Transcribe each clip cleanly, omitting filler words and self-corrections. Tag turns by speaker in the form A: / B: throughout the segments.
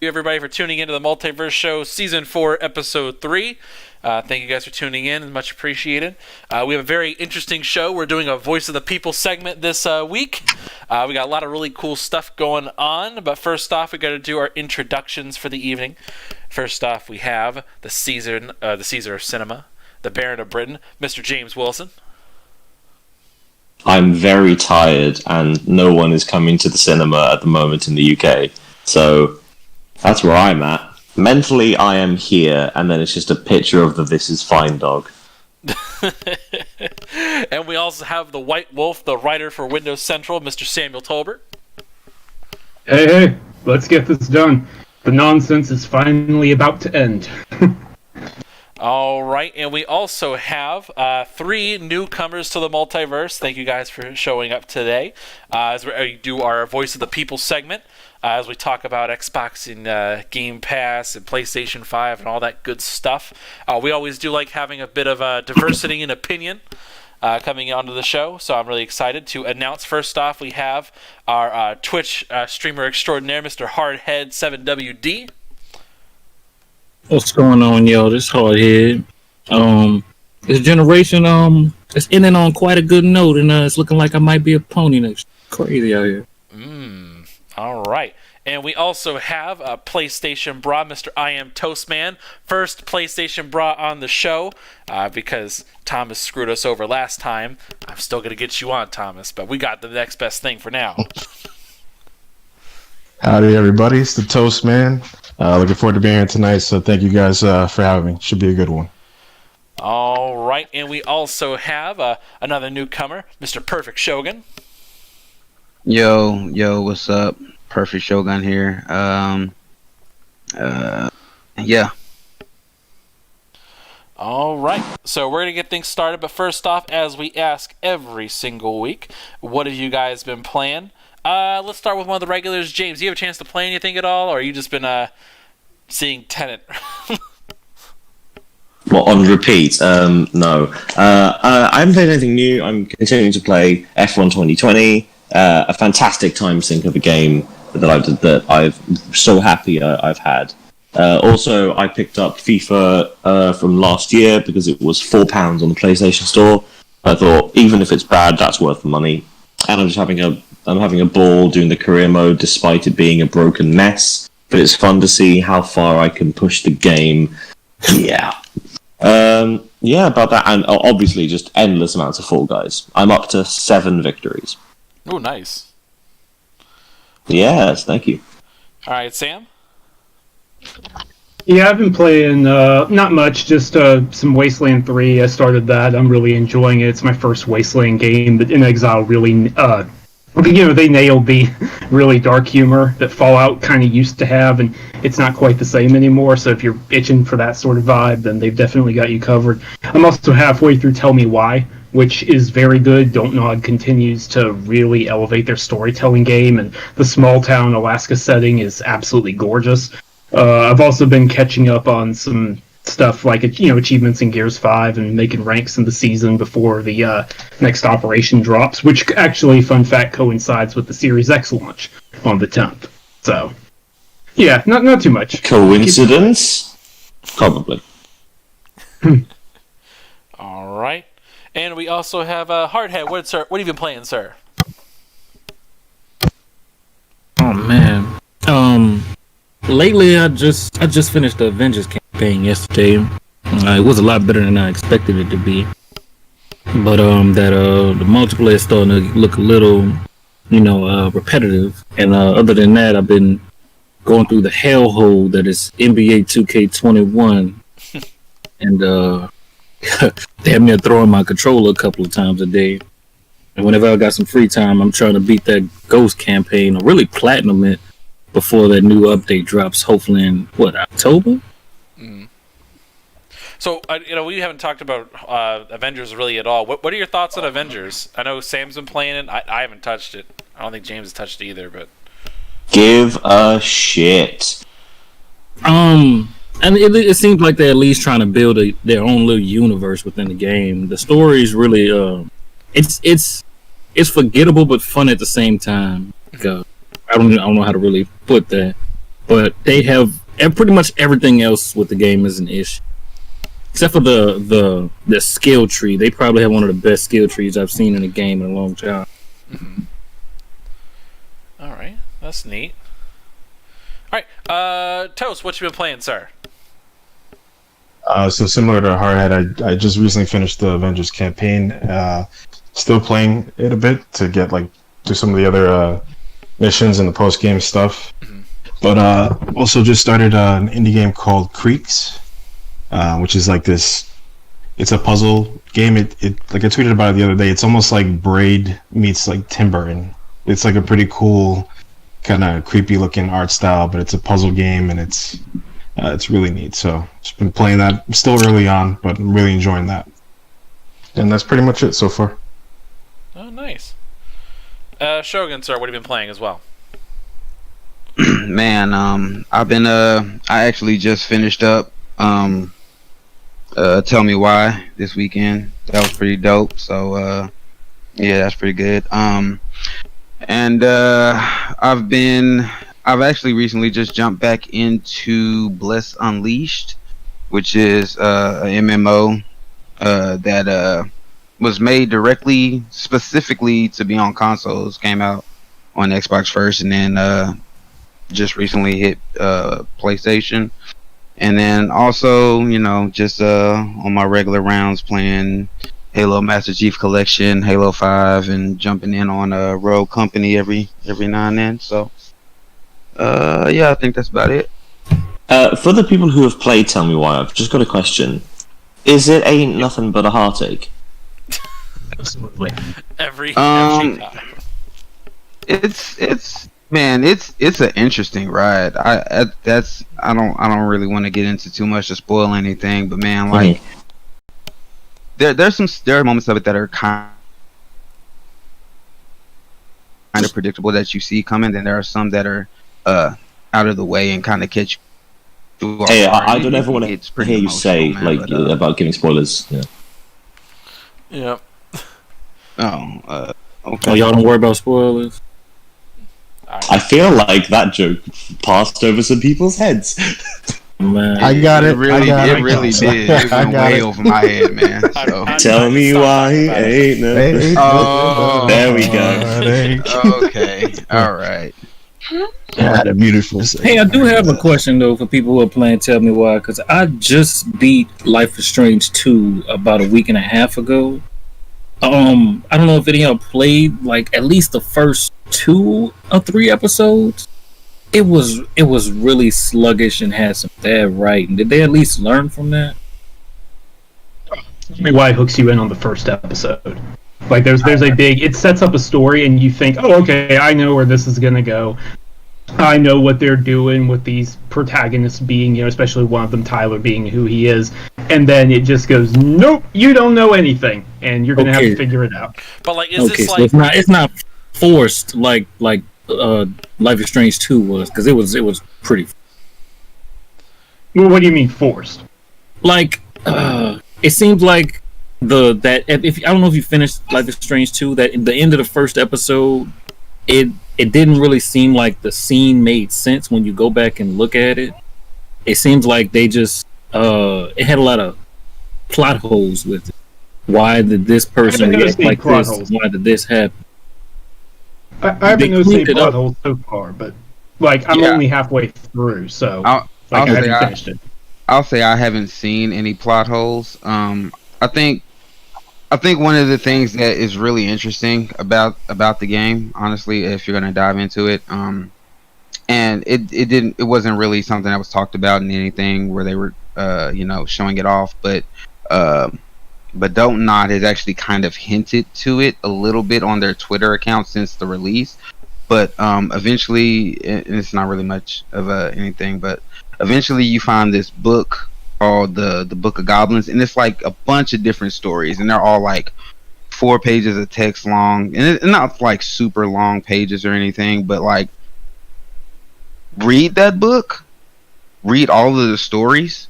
A: you everybody for tuning into the Multiverse Show Season 4, Episode 3. Thank you guys for tuning in. It's much appreciated. We have a very interesting show. We're doing a Voice of the People segment this week. We got a lot of really cool stuff going on. But first off, we got to do our introductions for the evening. First off, we have the Caesar of Cinema, the Baron of Britain, Mr. James Wilson.
B: I'm very tired, and no one is coming to the cinema at the moment in the UK. So that's where I'm at. Mentally, I am here, and then it's just a picture of the This Is Fine dog.
A: And we also have the White Wolf, the writer for Windows Central, Mr. Samuel Tolbert.
C: Hey, let's get this done. The nonsense is finally about to end.
A: All right, and we also have 3 newcomers to the multiverse. Thank you guys for showing up today as we do our Voice of the People segment, as we talk about Xbox and Game Pass and PlayStation 5 and all that good stuff. We always do like having a bit of diversity in opinion coming onto the show, so I'm really excited to announce. First off, we have our Twitch streamer extraordinaire, Mr. Hardhead7WD.
D: What's going on, yo? This Hardhead. This generation, it's ending on quite a good note, and it's looking like I might be a pony next. Crazy out here.
A: All right. And we also have a PlayStation Bra, Mr. I Am Toastman. First PlayStation Bra on the show, because Thomas screwed us over last time. I'm still going to get you on, Thomas, but we got the next best thing for now.
E: Howdy, everybody. It's the Toast Man. Looking forward to being here tonight, so thank you guys for having me. Should be a good one.
A: All right, and we also have another newcomer, Mr. Perfect Shogun.
F: Yo, what's up? Perfect Shogun here. Yeah.
A: All right, so we're going to get things started, but first off, as we ask every single week, what have you guys been playing? Let's start with one of the regulars. James, do you have a chance to play anything at all, or have you just been seeing Tenet?
B: Well, on repeat, no. I haven't played anything new. I'm continuing to play F1 2020, a fantastic time sink of a game that I'm so happy I've had. Also, I picked up FIFA from last year because it was £4 on the PlayStation Store. I thought, even if it's bad, that's worth the money. And I'm having a ball doing the career mode, despite it being a broken mess. But it's fun to see how far I can push the game. Yeah. About that. And obviously just endless amounts of Fall Guys. I'm up to 7 victories.
A: Oh, nice.
B: Yes, thank you.
A: All right, Sam?
C: Yeah, I've been playing not much, just some Wasteland 3. I started that. I'm really enjoying it. It's my first Wasteland game, but In Exile really, they nailed the really dark humor that Fallout kind of used to have, and it's not quite the same anymore, so if you're itching for that sort of vibe, then they've definitely got you covered. I'm also halfway through Tell Me Why, which is very good. Don't Nod continues to really elevate their storytelling game, and the small town Alaska setting is absolutely gorgeous. I've also been catching up on some stuff like achievements in Gears 5 and making ranks in the season before the next operation drops, which actually, fun fact, coincides with the Series X launch on the 10th. So, yeah, not too much.
B: Coincidence? Probably.
A: All right. And we also have Hardhead. What have you been playing, sir?
D: Oh man. Lately I just finished the Avengers campaign yesterday. It was a lot better than I expected it to be. But the multiplayer is starting to look a little, repetitive. And other than that, I've been going through the hellhole that is NBA 2K21, and damn near throwing my controller a couple of times a day. And whenever I got some free time, I'm trying to beat that Ghost campaign, or really platinum it before that new update drops, hopefully in October.
A: So we haven't talked about Avengers really at all. What are your thoughts on Avengers? I know Sam's been playing it. I haven't touched it. I don't think James has touched it either. But
B: give a shit.
D: And it seems like they're at least trying to build their own little universe within the game. The story is really it's forgettable but fun at the same time. I don't know how to really put that, but they have pretty much everything else with the game is an issue, except for the skill tree. They probably have one of the best skill trees I've seen in a game in a long time.
A: Mm-hmm. All right, that's neat. All right, Toast, what you been playing, sir?
E: So similar to Hardhead, I just recently finished the Avengers campaign. Still playing it a bit to get do some of the other missions and the post game stuff.
A: Mm-hmm.
E: But also just started an indie game called Creeks, which is like this. It's a puzzle game. It like I tweeted about it the other day. It's almost like Braid meets like Timber, and it's like a pretty cool, kind of creepy looking art style. But it's a puzzle game, and it's really neat. So just been playing that. I'm still early on, but I'm really enjoying that. And that's pretty much it so far.
A: Oh, nice. Shogun, sir, what have you been playing as well?
F: Man, I've been I actually just finished up Tell Me Why this weekend. That was pretty dope. So yeah, that's pretty good. And I've actually recently just jumped back into Bliss Unleashed, which is a MMO that was made specifically to be on consoles. Came out on Xbox first, and then just recently hit PlayStation. And then also, just on my regular rounds playing Halo Master Chief Collection, Halo 5, and jumping in on Rogue Company every now and then. So yeah, I think that's about it.
B: For the people who have played Tell Me Why, I've just got a question. Is it Ain't Nothing But a Heartache?
C: Absolutely.
A: Every time.
F: It's an interesting ride. I don't really want to get into too much to spoil anything, but man, like there are moments of it that are kind of predictable that you see coming. Then there are some that are out of the way and kind of catch you.
B: Hey, I don't ever want to hear you say about giving spoilers. Yeah.
A: Yeah.
F: Okay.
D: Oh, y'all don't worry about spoilers.
B: I feel like that joke passed over some people's heads.
D: Man,
E: I got it.
F: It really did. It went way over my head, man. So.
B: Tell me why ain't nothing.
F: Oh,
B: there we go.
F: Okay. All right.
E: Had a beautiful second.
D: Hey, I do have a question though for people who are playing Tell Me Why, because I just beat Life is Strange 2 about a week and a half ago. I don't know if any of y'all played like at least the first 2 or 3 episodes. It was really sluggish and had some bad writing. Did they at least learn from that?
C: Tell Me Why hooks you in on the first episode. Like there's a big, it sets up a story and you think, oh, okay, I know where this is gonna go. I know what they're doing with these protagonists being, especially one of them, Tyler, being who he is. And then it just goes, nope, you don't know anything, and you're gonna have to figure it out.
A: But like, is this
D: so
A: like
D: it's not forced like Life is Strange 2 was, because it was pretty.
C: Well, what do you mean forced?
D: Like it seems like if I don't know if you finished Life is Strange 2, that in the end of the first episode, it didn't really seem like the scene made sense when you go back and look at it. It seems like they just it had a lot of plot holes with it. Why did this person react like this?
C: Holes.
D: Why did this happen?
C: I haven't noticed any plot holes so far, but like I'm only halfway through, so I haven't finished it.
F: I'll say I haven't seen any plot holes. I think one of the things that is really interesting about the game, honestly, if you're gonna dive into it, and it wasn't really something that was talked about in anything where they were showing it off, but Don't Nod has actually kind of hinted to it a little bit on their Twitter account since the release, but eventually, and it's not really much of anything, but eventually you find this book called the Book of Goblins, and it's like a bunch of different stories, and they're all like 4 pages of text long, and it's not like super long pages or anything, but like read that book, read all of the stories.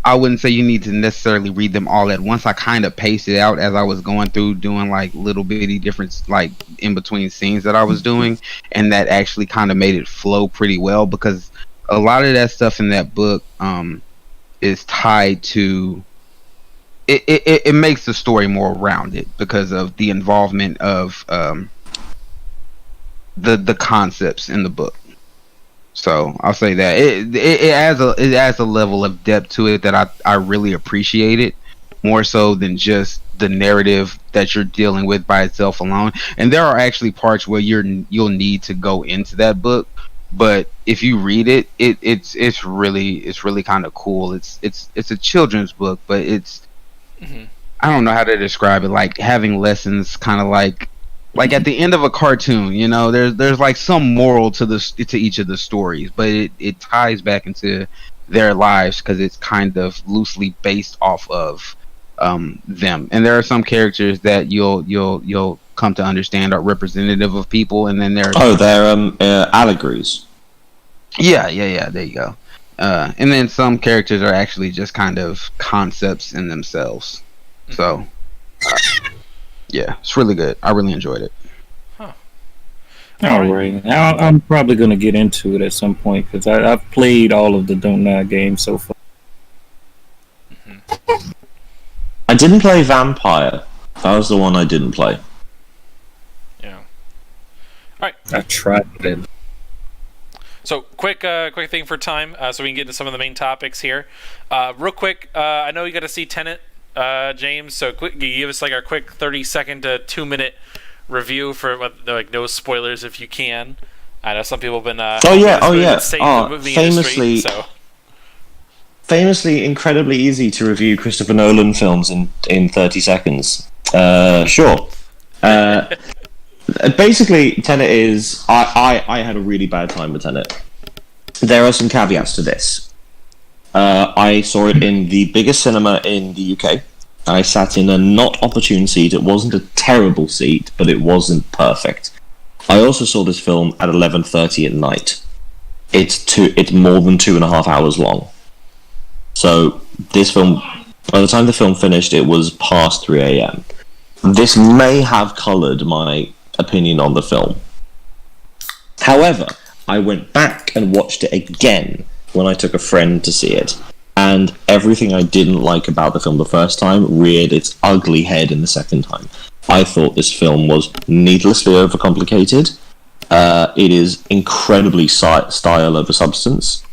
F: I wouldn't say you need to necessarily read them all at once. I kind of paced it out as I was going through, doing like little bitty different, like in between scenes that I was doing, and that actually kind of made it flow pretty well, because a lot of that stuff in that book is tied to it makes the story more rounded because of the involvement of the concepts in the book. So I'll say that it adds a level of depth to it that I really appreciate it, more so than just the narrative that you're dealing with by itself alone. And there are actually parts where you'll need to go into that book, but if you read it, it's really kind of cool. It's a children's book, but it's I don't know how to describe it. Like having lessons, kind of like at the end of a cartoon, you know, there's like some moral to each of the stories, but it ties back into their lives because it's kind of loosely based off of them. And there are some characters that you'll come to understand are representative of people, and then they're
B: allegories.
F: Yeah. There you go. And then some characters are actually just kind of concepts in themselves. So. Yeah, it's really good. I really enjoyed it.
A: Huh.
D: All right. I'm probably going to get into it at some point because I've played all of the Don't Nod games so far.
B: I didn't play Vampire. That was the one I didn't play.
A: Yeah. All right.
D: I tried it.
A: So quick thing for time, so we can get into some of the main topics here. Real quick, I know you got to see Tenet. James, so quick, give us like our quick 30-second to 2-minute review for like no spoilers if you can. I know some people have been
B: famously incredibly easy to review Christopher Nolan films in 30 seconds. Sure. Basically, Tenet is I had a really bad time with Tenet. There are some caveats to this. I saw it in the biggest cinema in the UK. I sat in a not opportune seat. It wasn't a terrible seat, but it wasn't perfect. I also saw this film at 11:30 at night. It's more than 2.5 hours long. So this film, by the time the film finished, it was past 3 a.m. This may have coloured my opinion on the film. However, I went back and watched it again when I took a friend to see it, and everything I didn't like about the film the first time reared its ugly head in the second time. I thought this film was needlessly overcomplicated. It is incredibly style over substance.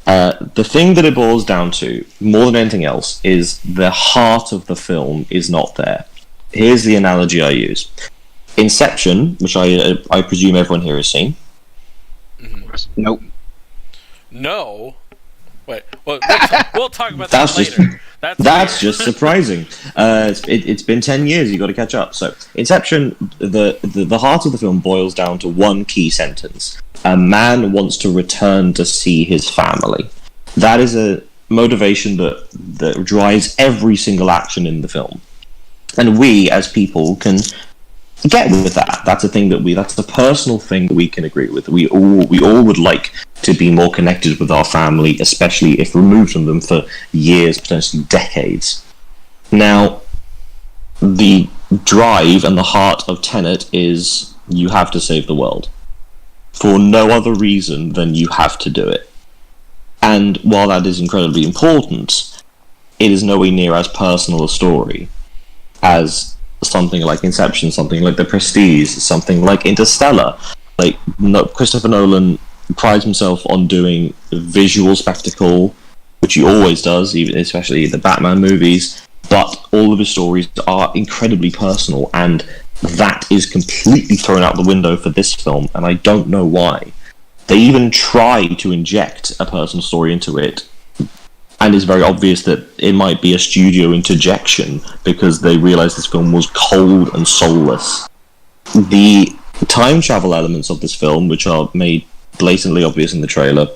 B: The thing that it boils down to, more than anything else, is the heart of the film is not there. Here's the analogy I use. Inception, which I presume everyone here has seen.
F: Nope.
A: No. Wait. Well, we'll talk about that later.
B: That's just surprising. It's been 10 years. You've got to catch up. So, Inception, the heart of the film boils down to one key sentence: a man wants to return to see his family. That is a motivation that drives every single action in the film, and we as people can get with that. That's a thing that's a personal thing that we can agree with. We all would like to be more connected with our family, especially if removed from them for years, potentially decades. Now, the drive and the heart of Tenet is you have to save the world. For no other reason than you have to do it. And while that is incredibly important, it is nowhere near as personal a story as something like Inception, something like The Prestige, something like Interstellar. Like Christopher Nolan prides himself on doing visual spectacle, which he always does, even especially the Batman movies. But all of his stories are incredibly personal, and that is completely thrown out the window for this film, and I don't know why. They even try to inject a personal story into it, and it's very obvious that it might be a studio interjection because they realised this film was cold and soulless. The time travel elements of this film, which are made blatantly obvious in the trailer,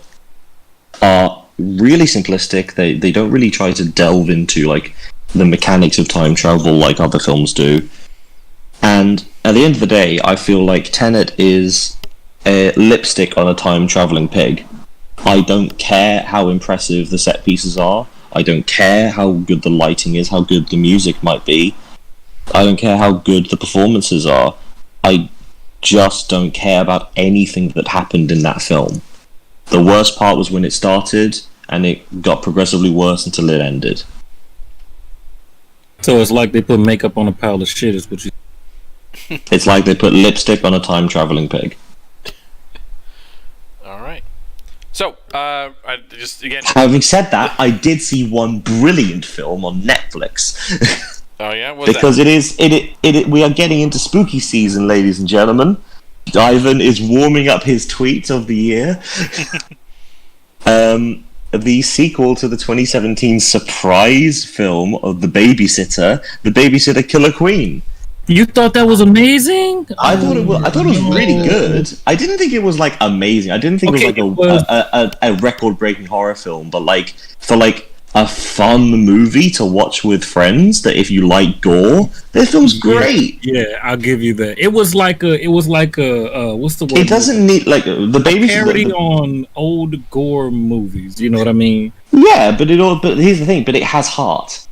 B: are really simplistic. They don't really try to delve into like the mechanics of time travel like other films do. And at the end of the day, I feel like Tenet is a lipstick on a time traveling pig. I don't care how impressive the set pieces are. I don't care how good the lighting is, how good the music might be. I don't care how good the performances are. I just don't care about anything that happened in that film. The worst part was when it started, and it got progressively worse until it ended.
D: So it's like they put makeup on a pile of shit, is what you...
B: It's like they put lipstick on a time-traveling pig.
A: All right. So, I just again.
B: Having said that, I did see one brilliant film on Netflix.
A: Oh yeah, what's
B: because
A: that?
B: we are getting into spooky season, ladies and gentlemen. Ivan is warming up his tweet of the year. The sequel to the 2017 surprise film of The Babysitter Killer Queen.
D: You thought that was amazing?
B: I thought it was really good. I didn't think it was like amazing. I didn't think it was like a record-breaking horror film, but like for like a fun movie to watch with friends. That if you like gore, this film's great.
D: Yeah, I'll give you that. It was like a what's the word?
B: It doesn't need like the baby
D: parody on old gore movies. You know what I mean?
B: Yeah, but here's the thing. But it has heart.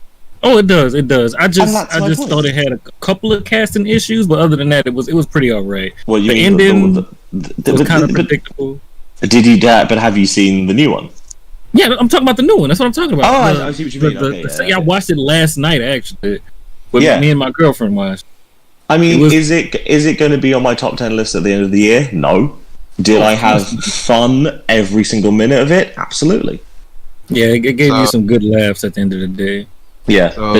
D: Oh, it does. It does. I just
B: point.
D: thought it had a couple of casting issues, but other than that, it was pretty alright.
B: Well, you
D: the
B: mean
D: ending was kind of predictable.
B: Did you? But have you seen the new one?
D: Yeah, I'm talking about the new one. That's what I'm talking about.
B: Oh, I see what you mean. Okay,
D: I watched it last night actually. Me and my girlfriend watched.
B: I mean, is it going to be on my top 10 list at the end of the year? No. Did I have fun every single minute of it? Absolutely.
D: Yeah, it gave you some good laughs at the end of the day.
B: Yeah, but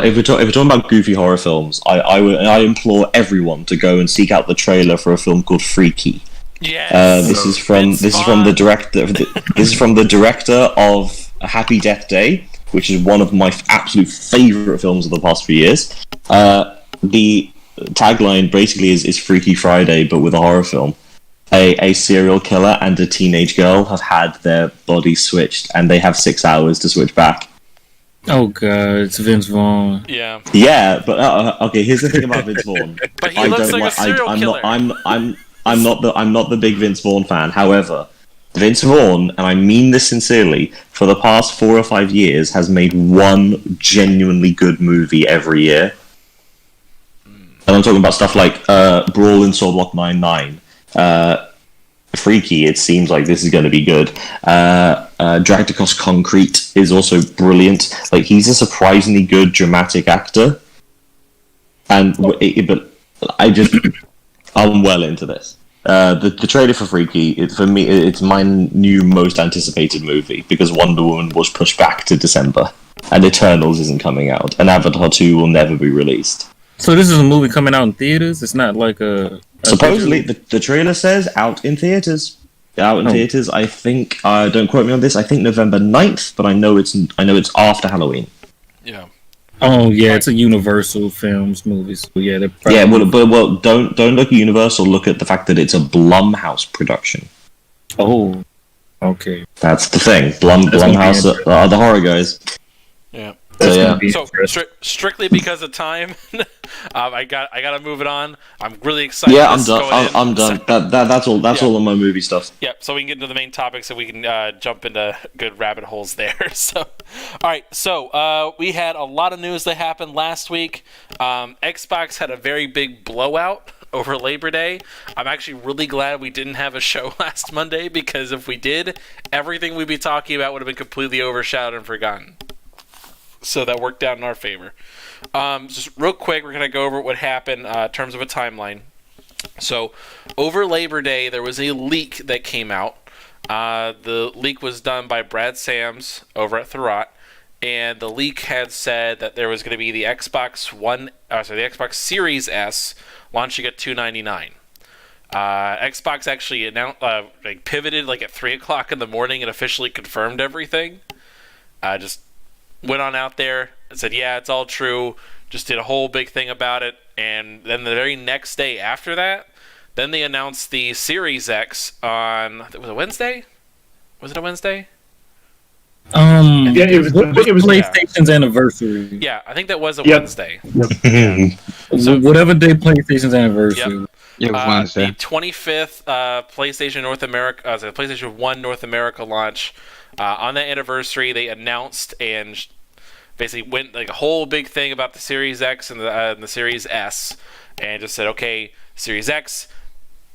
B: if we're talking about goofy horror films, I implore everyone to go and seek out the trailer for a film called Freaky.
A: Yes.
B: This is from the director. This is from the director of A Happy Death Day, which is one of my absolute favorite films of the past few years. The tagline basically is Freaky Friday, but with a horror film. A serial killer and a teenage girl have had their bodies switched, and they have 6 hours to switch back.
D: Oh god, it's Vince Vaughn.
A: Yeah.
B: Yeah, but okay. Here's the thing about Vince Vaughn.
A: But he looks like a serial killer.
B: I'm not the big Vince Vaughn fan. However, Vince Vaughn, and I mean this sincerely, for the past 4 or 5 years has made one genuinely good movie every year. And I'm talking about stuff like Brawl in Sword Block 99. Freaky, it seems like this is going to be good. Dragged Across Concrete is also brilliant. Like, he's a surprisingly good dramatic actor. But I'm well into this. The trailer for Freaky, for me, it's my new most anticipated movie, because Wonder Woman was pushed back to December, and Eternals isn't coming out, and Avatar 2 will never be released.
D: So this is a movie coming out in theaters? It's not like a
B: supposedly, the trailer says out in theaters. Theaters, I think, don't quote me on this, I think November 9th, but I know it's after Halloween.
A: Yeah.
D: Oh yeah, it's a Universal Films movie. So yeah,
B: well, don't look at Universal. Look at the fact that it's a Blumhouse production.
D: Oh, okay.
B: That's the thing. Blumhouse are the horror guys.
A: Yeah.
B: So
A: strictly because of time, I gotta move it on. I'm really excited.
B: Yeah, I'm done. I'm done. That's all. That's all of my movie stuff.
A: Yeah, so we can get into the main topic, so we can jump into good rabbit holes there. So, all right. So we had a lot of news that happened last week. Xbox had a very big blowout over Labor Day. I'm actually really glad we didn't have a show last Monday, because if we did, everything we'd be talking about would have been completely overshadowed and forgotten. So that worked out in our favor. Just real quick, we're going to go over what happened in terms of a timeline. So, over Labor Day, there was a leak that came out. The leak was done by Brad Sams over at Thurrott, and the leak had said that there was going to be the Xbox Xbox Series S launching at $299. Xbox actually announced, pivoted at 3 o'clock in the morning and officially confirmed everything. Just went on out there and said, yeah, it's all true. Just did a whole big thing about it. And then the very next day after that, then they announced the Series X on, was it Wednesday? Was it a Wednesday?
C: Yeah, it was
D: PlayStation's anniversary.
A: Yeah, I think that was a Wednesday.
C: Yep.
D: So whatever day PlayStation's anniversary.
F: Yeah, I was going to say.
A: The 25th PlayStation North America, the PlayStation 1 North America launch. On that anniversary, they announced and basically went like a whole big thing about the Series X and the Series S, and just said, okay, Series X,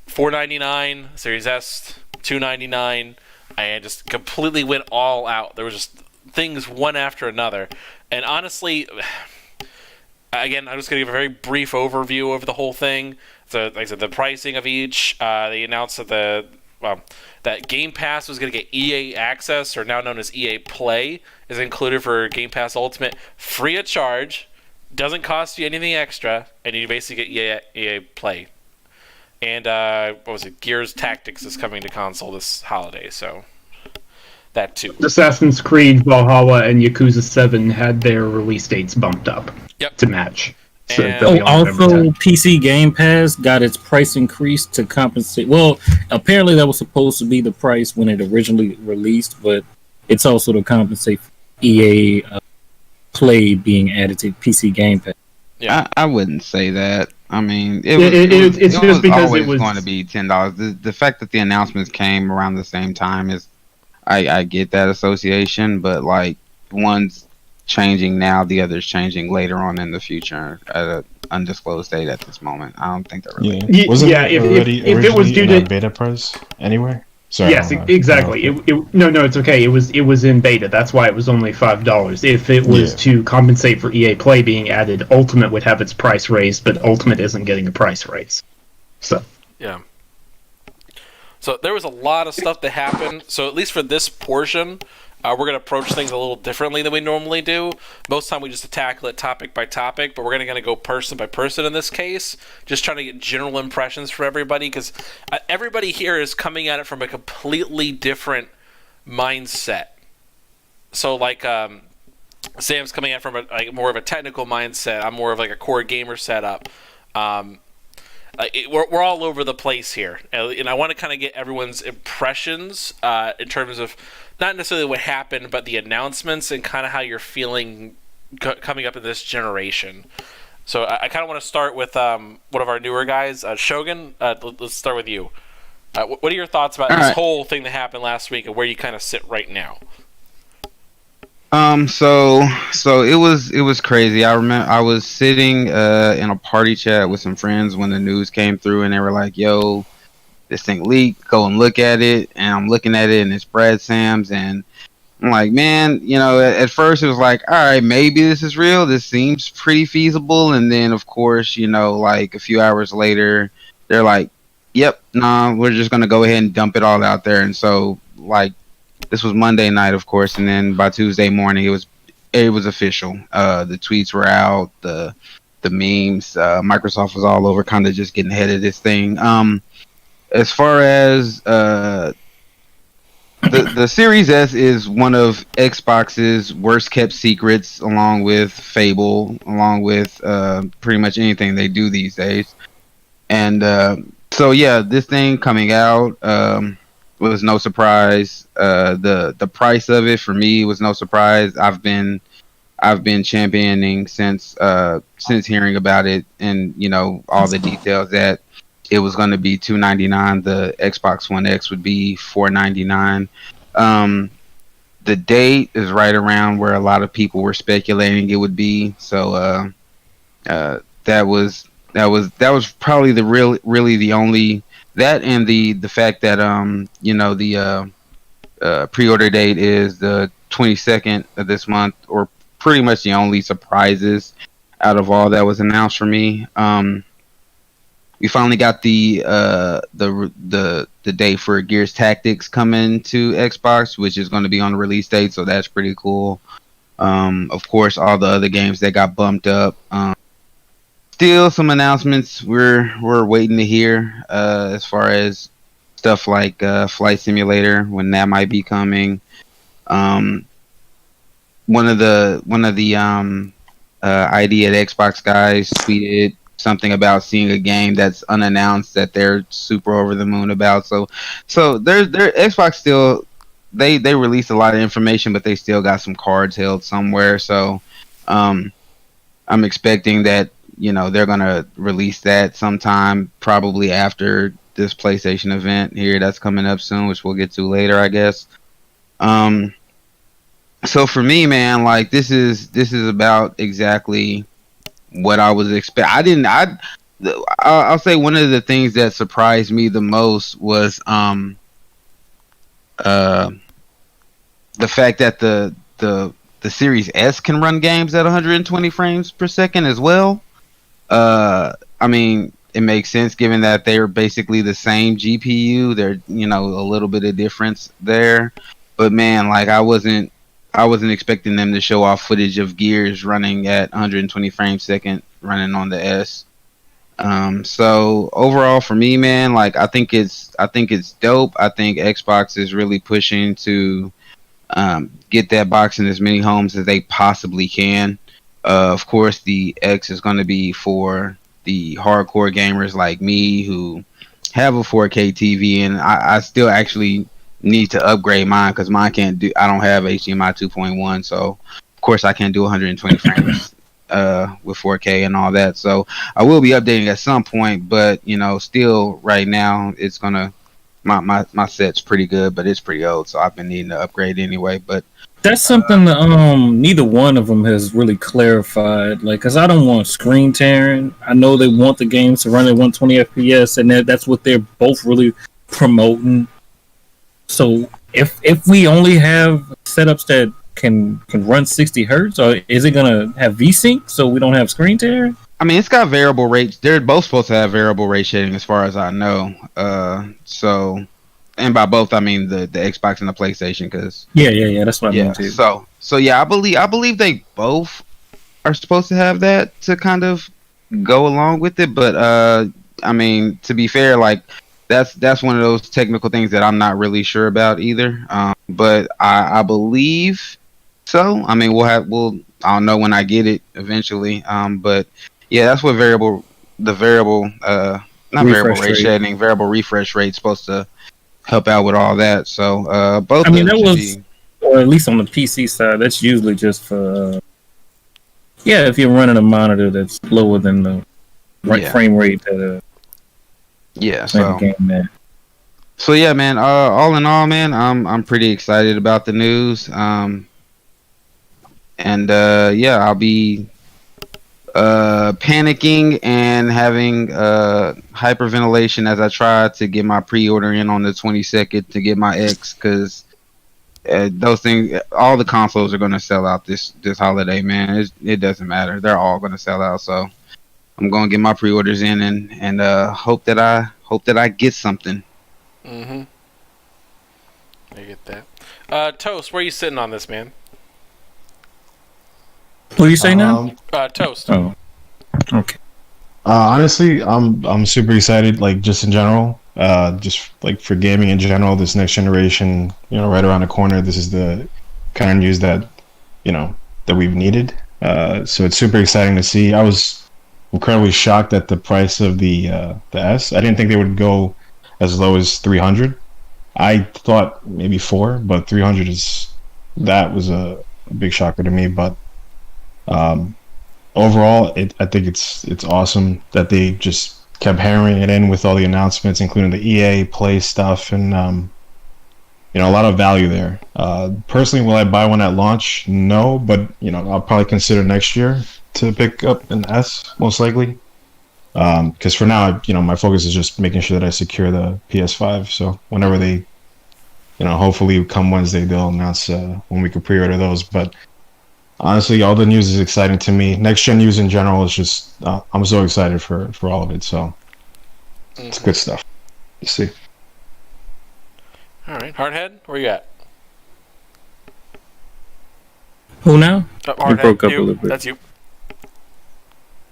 A: $499, Series S, $299, and just completely went all out. There was just things one after another, and honestly, again, I'm just going to give a very brief overview of the whole thing. So, like I said, the pricing of each, they announced that that Game Pass was going to get EA Access, or now known as EA Play, is included for Game Pass Ultimate, free of charge, doesn't cost you anything extra, and you basically get EA Play. And what was it? Gears Tactics is coming to console this holiday, so that too.
C: Assassin's Creed Valhalla and Yakuza 7 had their release dates bumped up to match. So
A: And-
C: they'll be on November
D: Also,
C: 10th.
D: PC Game Pass got its price increased to compensate. Well, apparently that was supposed to be the price when it originally released, but it's also to compensate for EA Play being added to PC Game Pass.
A: Yeah.
F: I wouldn't say that. I mean,
C: It's just because
F: always
C: it was
F: going to be $10. The fact that the announcements came around the same time is, I get that association, but like one's changing now, the other's changing later on in the future at an undisclosed date at this moment. I don't think that really.
E: Wasn't
C: yeah,
E: it
C: if it was due
E: in a
C: to
E: beta price anywhere? Sorry,
C: yes, exactly. No, it's okay. It was in beta. That's why it was only $5. If it was to compensate for EA Play being added, Ultimate would have its price raised, but Ultimate isn't getting a price raise. So
A: Yeah. So there was a lot of stuff that happened. So at least for this portion, we're going to approach things a little differently than we normally do. Most time we just tackle it topic by topic, but we're going to go person by person in this case, just trying to get general impressions for everybody, because everybody here is coming at it from a completely different mindset. So like Sam's coming at it from more of a technical mindset. I'm more of like a core gamer setup. We're all over the place here, and I want to kind of get everyone's impressions in terms of not necessarily what happened, but the announcements and kind of how you're feeling coming up in this generation. So I kind of want to start with one of our newer guys, Shogun. Let's start with you. What are your thoughts about this whole thing that happened last week and where you kind of sit right now?
F: So it was crazy. I remember I was sitting in a party chat with some friends when the news came through, and they were like, "Yo, this thing leaked. Go and look at it." And I'm looking at it, and it's Brad Sam's, and I'm like, man, at first it was like, all right, maybe this is real. This seems pretty feasible. And then, of course, like a few hours later, they're like, yep, nah, we're just gonna go ahead and dump it all out there. And so, like, this was Monday night, of course, and then by Tuesday morning, it was official. The tweets were out, the memes. Microsoft was all over, kind of just getting ahead of this thing. As far as the Series S is one of Xbox's worst kept secrets, along with Fable, along with pretty much anything they do these days. And so yeah, this thing coming out was no surprise. The price of it for me was no surprise. I've been championing since hearing about it, and all the details that it was going to be $299. The Xbox One X would be $499. The date is right around where a lot of people were speculating it would be. So that was probably really the only, that, and the fact that the pre-order date is the 22nd of this month, or pretty much the only surprises out of all that was announced for me. We finally got the day for Gears Tactics coming to Xbox, which is going to be on the release date, so that's pretty cool. Of course, all the other games that got bumped up. Still some announcements we're waiting to hear as far as stuff like Flight Simulator, when that might be coming. One of the ID at Xbox guys tweeted something about seeing a game that's unannounced that they're super over the moon about. So their Xbox still, they released a lot of information, but they still got some cards held somewhere. So I'm expecting that they're gonna release that sometime, probably after this PlayStation event here that's coming up soon, which we'll get to later, I guess. So for me, man, like this is about exactly what I was expecting. I'll say one of the things that surprised me the most was the fact that the Series S can run games at 120 frames per second as well. I mean, it makes sense given that they're basically the same GPU. They're a little bit of difference there, but man, like I wasn't expecting them to show off footage of Gears running at 120 frames per second running on the S. So overall for me, man, like I think it's dope. I think Xbox is really pushing to get that box in as many homes as they possibly can. Of course, the X is going to be for the hardcore gamers like me who have a 4K TV, and I still actually need to upgrade mine because mine I don't have HDMI 2.1, so of course I can't do 120 frames with 4K and all that. So I will be updating at some point, but still right now it's gonna my set's pretty good, but it's pretty old, so I've been needing to upgrade anyway. But
D: that's something that neither one of them has really clarified. Like, cause I don't want screen tearing. I know they want the games to run at 120 FPS, and that's what they're both really promoting. So if we only have setups that can run 60 hertz, or is it gonna have VSync so we don't have screen tear?
F: I mean, it's got variable rates. They're both supposed to have variable rate shading, as far as I know. So, and by both I mean the Xbox and the PlayStation, because
D: yeah, that's what I meant too.
F: So yeah, I believe they both are supposed to have that to kind of go along with it. But I mean, to be fair, like that's one of those technical things that I'm not really sure about either. But I believe so. I mean, I'll know when I get it eventually. But yeah, that's what variable refresh rate supposed to help out with all that. So both.
D: I mean, that was, or at least on the PC side, that's usually just for if you're running a monitor that's lower than the frame rate that game. So
F: yeah, man. All in all, man, I'm pretty excited about the news. I'll be panicking and having hyperventilation as I try to get my pre-order in on the 22nd to get my X, because those things, all the consoles are going to sell out this holiday, man. It doesn't matter; they're all going to sell out. So I'm going to get my pre-orders in and hope that I get something.
A: I get that. Toast, where are you sitting on this, man?
D: What do you say now?
A: Toast.
D: Oh, okay.
E: Honestly, I'm super excited. Like, just in general, just like for gaming in general, this next generation, right around the corner. This is the kind of news that that we've needed. So it's super exciting to see. I was incredibly shocked at the price of the S. I didn't think they would go as low as 300. I thought maybe 4, but 300 was a big shocker to me. But overall, I think it's awesome that they just kept hammering it in with all the announcements, including the EA Play stuff, and a lot of value there. Personally, will I buy one at launch? No, but I'll probably consider next year to pick up an S, most likely. Because for now, my focus is just making sure that I secure the PS5. So whenever they, hopefully come Wednesday, they'll announce when we can pre-order those. But honestly, all the news is exciting to me. Next gen news in general is just, I'm so excited for all of it. So it's good stuff. Let's see.
A: All right, Hardhead, where you at?
D: Who now?
A: Hardhead,
D: you broke up a little bit.
A: That's you.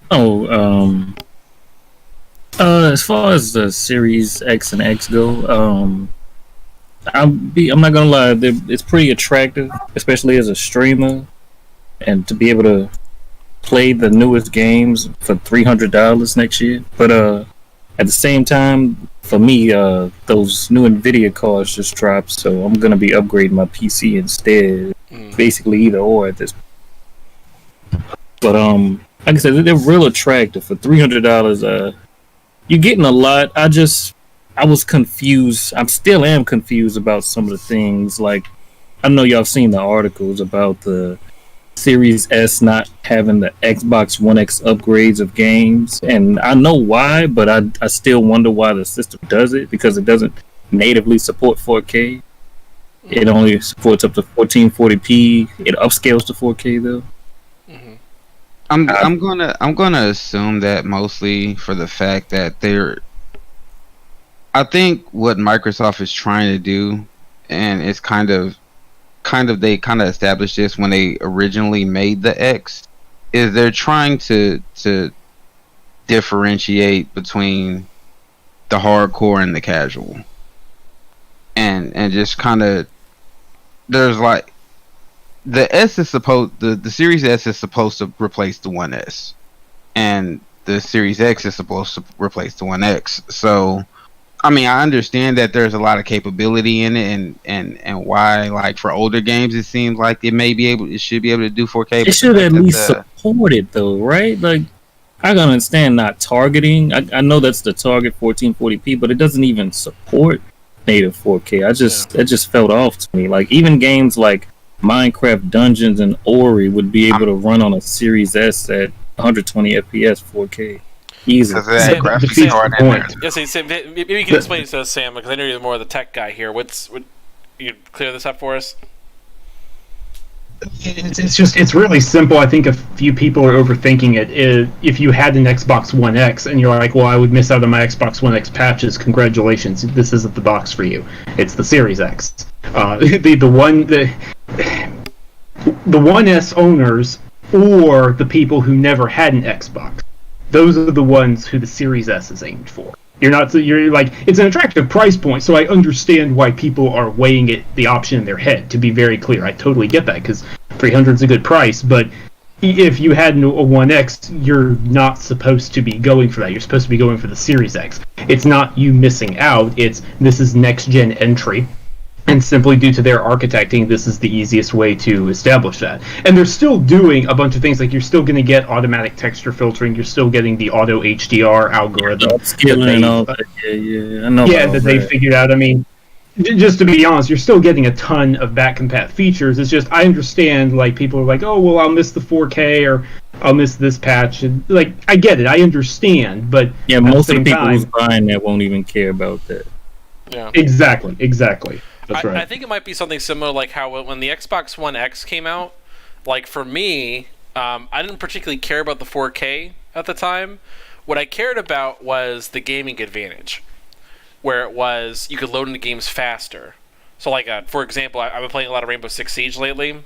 D: Oh, as far as the Series X and X go, I'm not gonna lie, it's pretty attractive, especially as a streamer, and to be able to play the newest games for $300 next year. But at the same time, for me, those new Nvidia cards just dropped, so I'm gonna be upgrading my PC instead. Basically, either or at this point. But like I said, they're real attractive for $300. You're getting a lot. I was confused. I still am confused about some of the things. Like, I know y'all have seen the articles about the Series S not having the Xbox One X upgrades of games, and I know why, but I still wonder why the system does it, because it doesn't natively support 4K. It only supports up to 1440p. It upscales to 4K though.
F: I'm gonna assume that mostly for the fact that I think what Microsoft is trying to do, and it's kind of they established this when they originally made the X, is they're trying to differentiate between the hardcore and the casual, and just kind of, there's like, the Series S is supposed to replace the 1S, and the Series X is supposed to replace the 1X. So, I mean, I understand that there's a lot of capability in it, and why, like, for older games, it seems like it should be able to do 4K.
D: It should at least support it, though, right? Like, I can understand not targeting. I know that's the target, 1440p, but it doesn't even support native 4K. It just felt off to me. Like, even games like Minecraft Dungeons and Ori would be able to run on a Series S at 120 FPS 4K. Easy.
A: Maybe you can explain it to us, Sam, because I know you're more of the tech guy here. You clear this up for us?
C: It's really simple. I think a few people are overthinking it. If you had an Xbox One X and you're like, well, I would miss out on my Xbox One X patches, congratulations, this isn't the box for you. It's the Series X. The 1S owners, or the people who never had an Xbox, those are the ones who the Series S is aimed for. You're like, it's an attractive price point, so I understand why people are weighing the option in their head, to be very clear. I totally get that, because 300 is a good price, but if you had a 1X, you're not supposed to be going for that. You're supposed to be going for the Series X. It's not you missing out, this is next-gen entry. And simply due to their architecting, this is the easiest way to establish that. And they're still doing a bunch of things, like you're still going to get automatic texture filtering, you're still getting the auto HDR algorithm.
D: Upscaling and all that. Yeah, I know.
C: Yeah, that they figured out. I mean, just to be honest, you're still getting a ton of back-compat features. It's just, I understand, like, people are like, oh, well, I'll miss the 4K, or I'll miss this patch. And, like, I get it, I understand, but
D: yeah, most of the people who's buying that won't even care about that.
A: Yeah.
C: Exactly. That's right.
A: I think it might be something similar, like how when the Xbox One X came out, like for me, I didn't particularly care about the 4K at the time. What I cared about was the gaming advantage, where it was you could load into games faster. So, like, for example, I've been playing a lot of Rainbow Six Siege lately.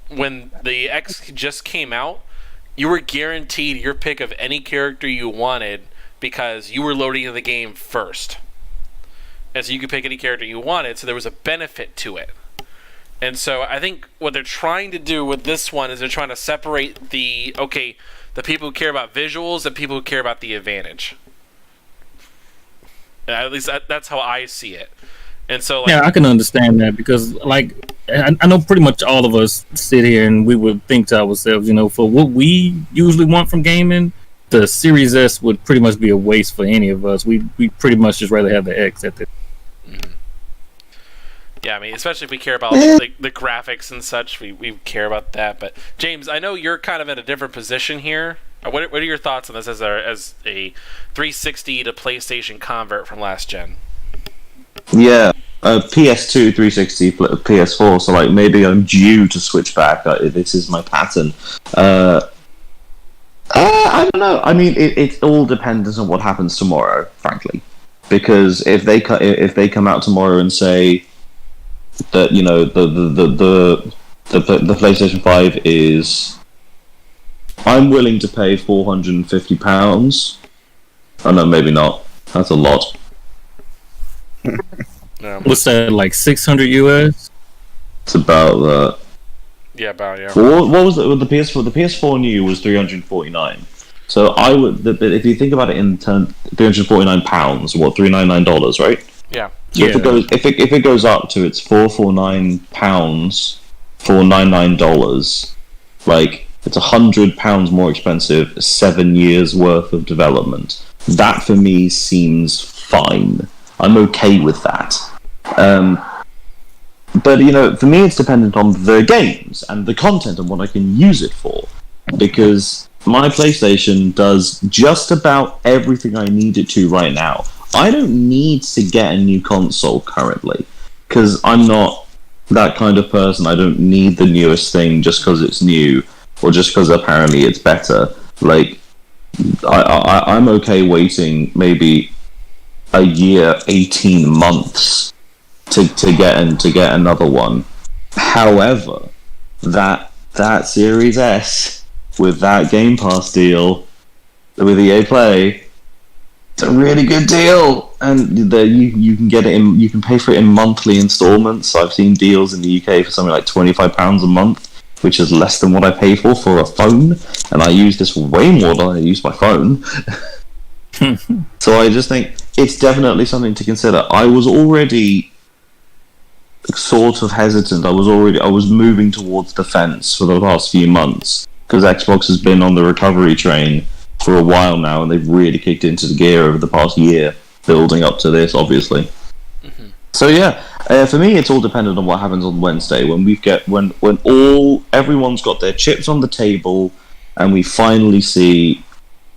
A: When the X just came out, you were guaranteed your pick of any character you wanted because you were loading into the game first. And so you could pick any character you wanted, so there was a benefit to it. And so I think what they're trying to do with this one is they're trying to separate the people who care about visuals and people who care about the advantage. At least that's how I see it. And so, like,
D: yeah, I can understand that, because, like, I know pretty much all of us sit here and we would think to ourselves, for what we usually want from gaming, the Series S would pretty much be a waste for any of us. We pretty much just rather have the X at the.
A: Yeah, I mean, especially if we care about the graphics and such, we care about that. But James, I know you're kind of in a different position here. What are your thoughts on this as a 360 to PlayStation convert from last gen?
B: Yeah, PS2, 360, PS4. So, like, maybe I'm due to switch back. This is my pattern. I don't know. I mean, it all depends on what happens tomorrow, frankly. Because if they come out tomorrow and say that, the PlayStation 5 is, I'm willing to pay £450. Oh no, maybe not. That's a lot.
D: What's that, like 600 US?
B: It's about that.
A: Yeah, about, yeah.
B: What was it with the PS4? The PS4 new was 349. So I would, if you think about it in turn, 349 pounds, what, $399, right?
A: Yeah.
B: So if it goes up to its £449, $499, like, It's £100 more expensive, 7 years worth of development. That for me seems fine. I'm okay with that. But for me, it's dependent on the games and the content and what I can use it for. Because my PlayStation does just about everything I need it to right now. I don't need to get a new console currently, because I'm not that kind of person. I don't need the newest thing just because it's new, or just because apparently it's better. Like, I'm okay waiting maybe a year, 18 months to get another one. However, that Series S with that Game Pass deal with EA Play, it's a really good deal, and you can get it in. You can pay for it in monthly installments. I've seen deals in the UK for something like £25 a month, which is less than what I pay for a phone, and I use this way more than I use my phone. So I just think it's definitely something to consider. I was already sort of hesitant. I was moving towards the fence for the past few months, because Xbox has been on the recovery train for a while now, and they've really kicked into the gear over the past year, building up to this, obviously. Mm-hmm. So yeah, for me, it's all dependent on what happens on Wednesday, when everyone's got their chips on the table, and we finally see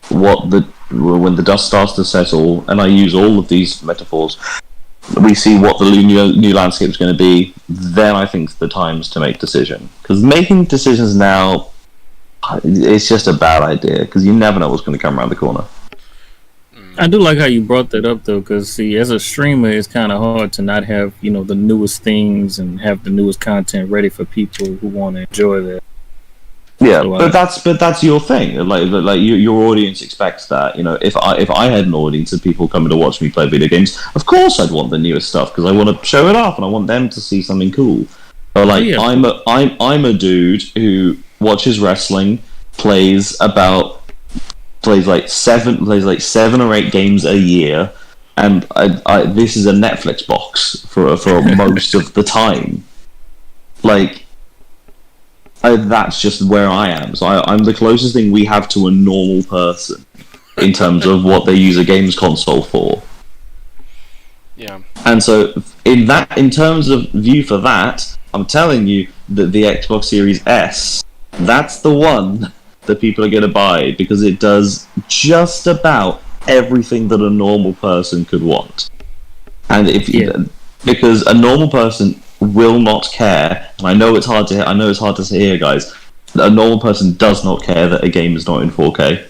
B: when the dust starts to settle, and I use all of these metaphors, we see what the new landscape is going to be. Then I think the time's to make decision, because making decisions now, it's just a bad idea, because you never know what's going to come around the corner.
D: I do like how you brought that up, though, because see, as a streamer, it's kind of hard to not have the newest things and have the newest content ready for people who want to enjoy that.
B: Yeah, so that's your thing. Like your audience expects that. If I had an audience of people coming to watch me play video games, of course I'd want the newest stuff, because I want to show it off and I want them to see something cool. But I'm a dude who watches wrestling, plays like 7 or 8 games a year, and this is a Netflix box for most of the time. Like, that's just where I am. So I'm the closest thing we have to a normal person in terms of what they use a games console for.
A: Yeah.
B: And so in terms of view for that, I'm telling you that the Xbox Series S, that's the one that people are going to buy, because it does just about everything that a normal person could want. And because a normal person will not care, and I know it's hard to say here, guys. A normal person does not care that a game is not in 4K.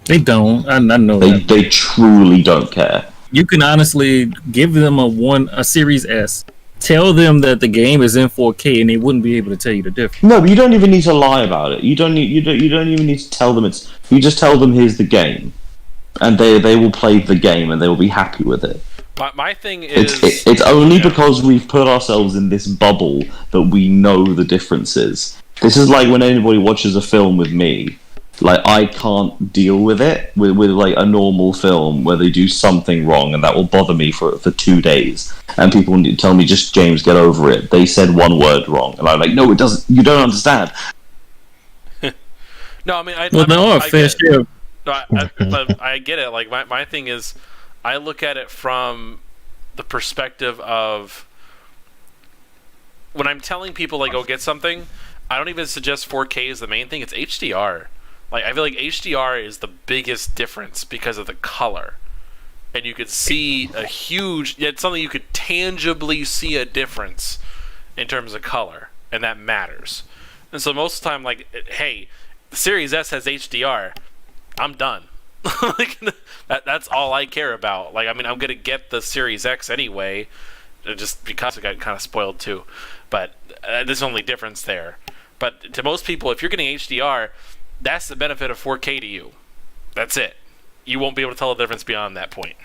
D: They don't. I know
B: they truly don't care.
D: You can honestly give them a Series S, tell them that the game is in 4K, and they wouldn't be able to tell you the difference.
B: No, but you don't even need to lie about it. You don't even need to tell them it's. You just tell them here's the game, and they will play the game and they will be happy with it.
A: My thing is,
B: it's only because we've put ourselves in this bubble that we know the differences. This is like when anybody watches a film with me. Like, I can't deal with it with like a normal film where they do something wrong, and that will bother me for 2 days. And people tell me, just James, get over it. They said one word wrong, and I'm like, no, it doesn't. You don't understand.
A: No, I mean, I get it. Like, my thing is, I look at it from the perspective of when I'm telling people, like, go get something, I don't even suggest 4K is the main thing. It's HDR. Like, I feel like HDR is the biggest difference because of the color. And you could see it's something you could tangibly see a difference in terms of color, and that matters. And so most of the time, like, hey, the Series S has HDR, I'm done. Like, that's all I care about. Like, I mean, I'm gonna get the Series X anyway, just because I got kind of spoiled too. But there's only difference there. But to most people, if you're getting HDR, that's the benefit of 4K to you. That's it. You won't be able to tell the difference beyond that point.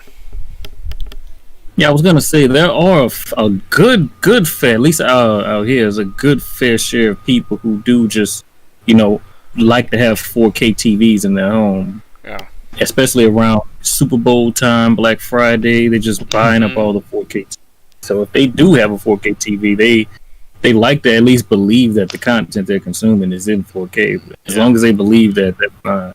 D: Yeah, I was gonna say there are a good fair, at least out here, is a good fair share of people who do just, like to have 4K TVs in their home.
A: Yeah.
D: Especially around Super Bowl time, Black Friday, they're just buying up all the 4K. So if they do have a 4K TV, they like to at least believe that the content they're consuming is in 4K. As long as they believe that, that's fine.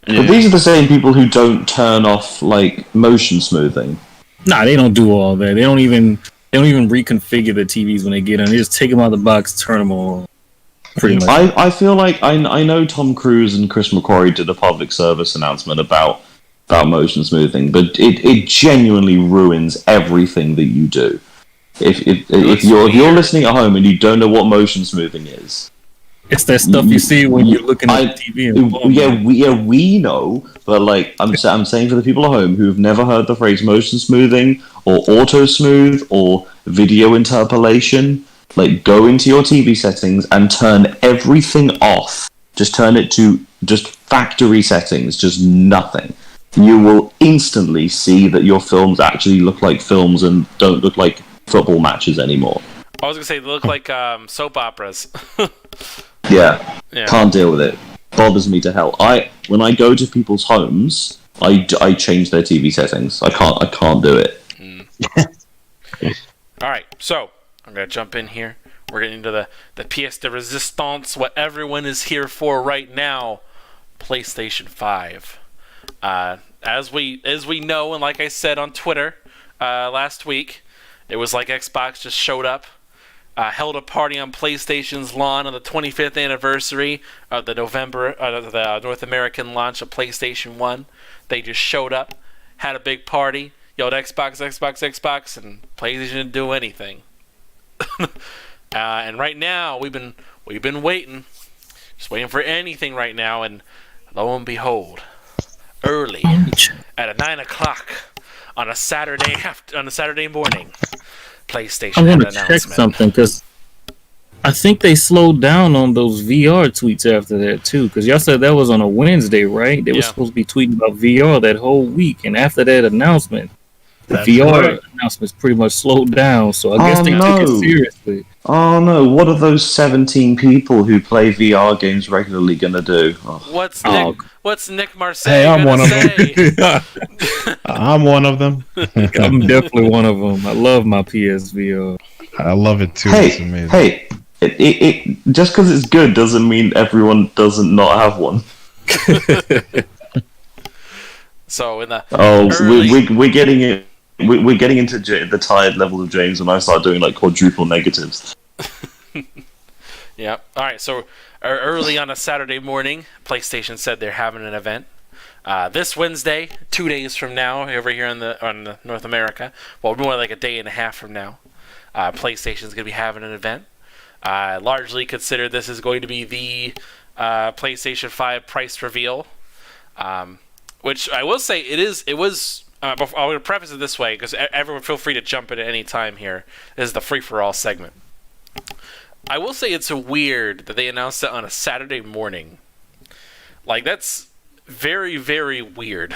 B: But these are the same people who don't turn off like motion smoothing.
D: Nah, they don't do all that. They don't even reconfigure the TVs when they get on. They just take them out of the box, turn them on. Pretty much.
B: I feel like I know Tom Cruise and Chris McQuarrie did a public service announcement about motion smoothing, but it genuinely ruins everything that you do. If you're listening at home and you don't know what motion smoothing is,
D: it's that stuff you see when you're looking at the TV.
B: We know, but like I'm saying for the people at home who've never heard the phrase motion smoothing or auto smooth or video interpolation, like go into your TV settings and turn everything off. Just turn it to just factory settings, just nothing. You will instantly see that your films actually look like films and don't look like football matches anymore.
A: I was gonna say they look like soap operas.
B: Yeah, can't deal with it. Bothers me to hell. When I go to people's homes, I change their TV settings. I can't do it.
A: All right, so I'm gonna jump in here. We're getting into the pièce de résistance, what everyone is here for right now. PlayStation 5. As we know, and like I said on Twitter last week, it was like Xbox just showed up. Held a party on PlayStation's lawn on the 25th anniversary of the the North American launch of PlayStation 1. They just showed up, had a big party, yelled Xbox, and PlayStation didn't do anything. And right now we've been waiting, just waiting for anything right now, and lo and behold, early at 9 o'clock on a Saturday morning, PlayStation
D: I
A: had
D: want
A: an
D: to check
A: announcement.
D: something because I think they slowed down on those VR tweets after that too. Because y'all said that was on a Wednesday, right? They were supposed to be tweeting about VR that whole week, and after that announcement, the VR announcements pretty much slowed down. So I guess they took it seriously.
B: Oh no! What are those 17 people who play VR games regularly gonna do? Oh.
A: What's Nick Marseille
G: Hey, I'm one of
A: say?
G: them. I'm one of them.
D: I'm definitely one of them. I love my PSVR.
G: I love it too. It's amazing.
B: Hey, it just because it's good doesn't mean everyone doesn't not have one.
A: So in the
B: we're getting it. We're getting into the tired level of James when I start doing like quadruple negatives.
A: Yeah. All right. So early on a Saturday morning, PlayStation said they're having an event this Wednesday, 2 days from now, over here on the North America. Well, more like a day and a half from now. PlayStation's going to be having an event. Largely considered this is going to be the PlayStation 5 price reveal, which I will say it was. I'm going to preface it this way because everyone feel free to jump in at any time here. This is the free-for-all segment. I will say it's weird that they announced it on a Saturday morning. Like, that's very, very weird.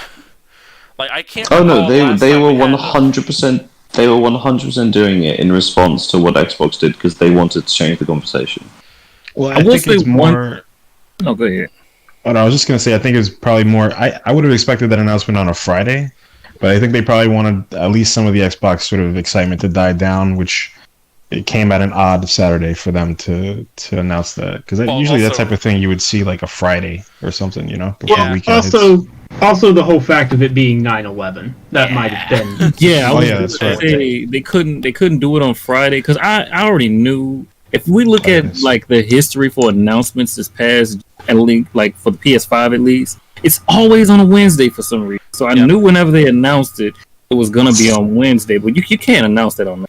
A: Like, I can't.
B: Oh no, they were 100%. They were 100% doing it in response to what Xbox did because they wanted to change the conversation.
G: Well, I think it's more.
D: Oh, go ahead.
G: Oh, no, I was just gonna say I think it's probably more. I would have expected that announcement on a Friday, but I think they probably wanted at least some of the Xbox sort of excitement to die down, which it came at an odd Saturday for them to announce that because usually that type of thing you would see like a Friday or something, before the weekend.
C: Also, the whole fact of it being 9/11 that might have been.
G: That's right.
D: They couldn't do it on Friday because I already knew. If we look at like the history for announcements this past, at least like for the PS5 at least, it's always on a Wednesday for some reason. So I knew whenever they announced it, it was gonna be on Wednesday. But you can't announce that on.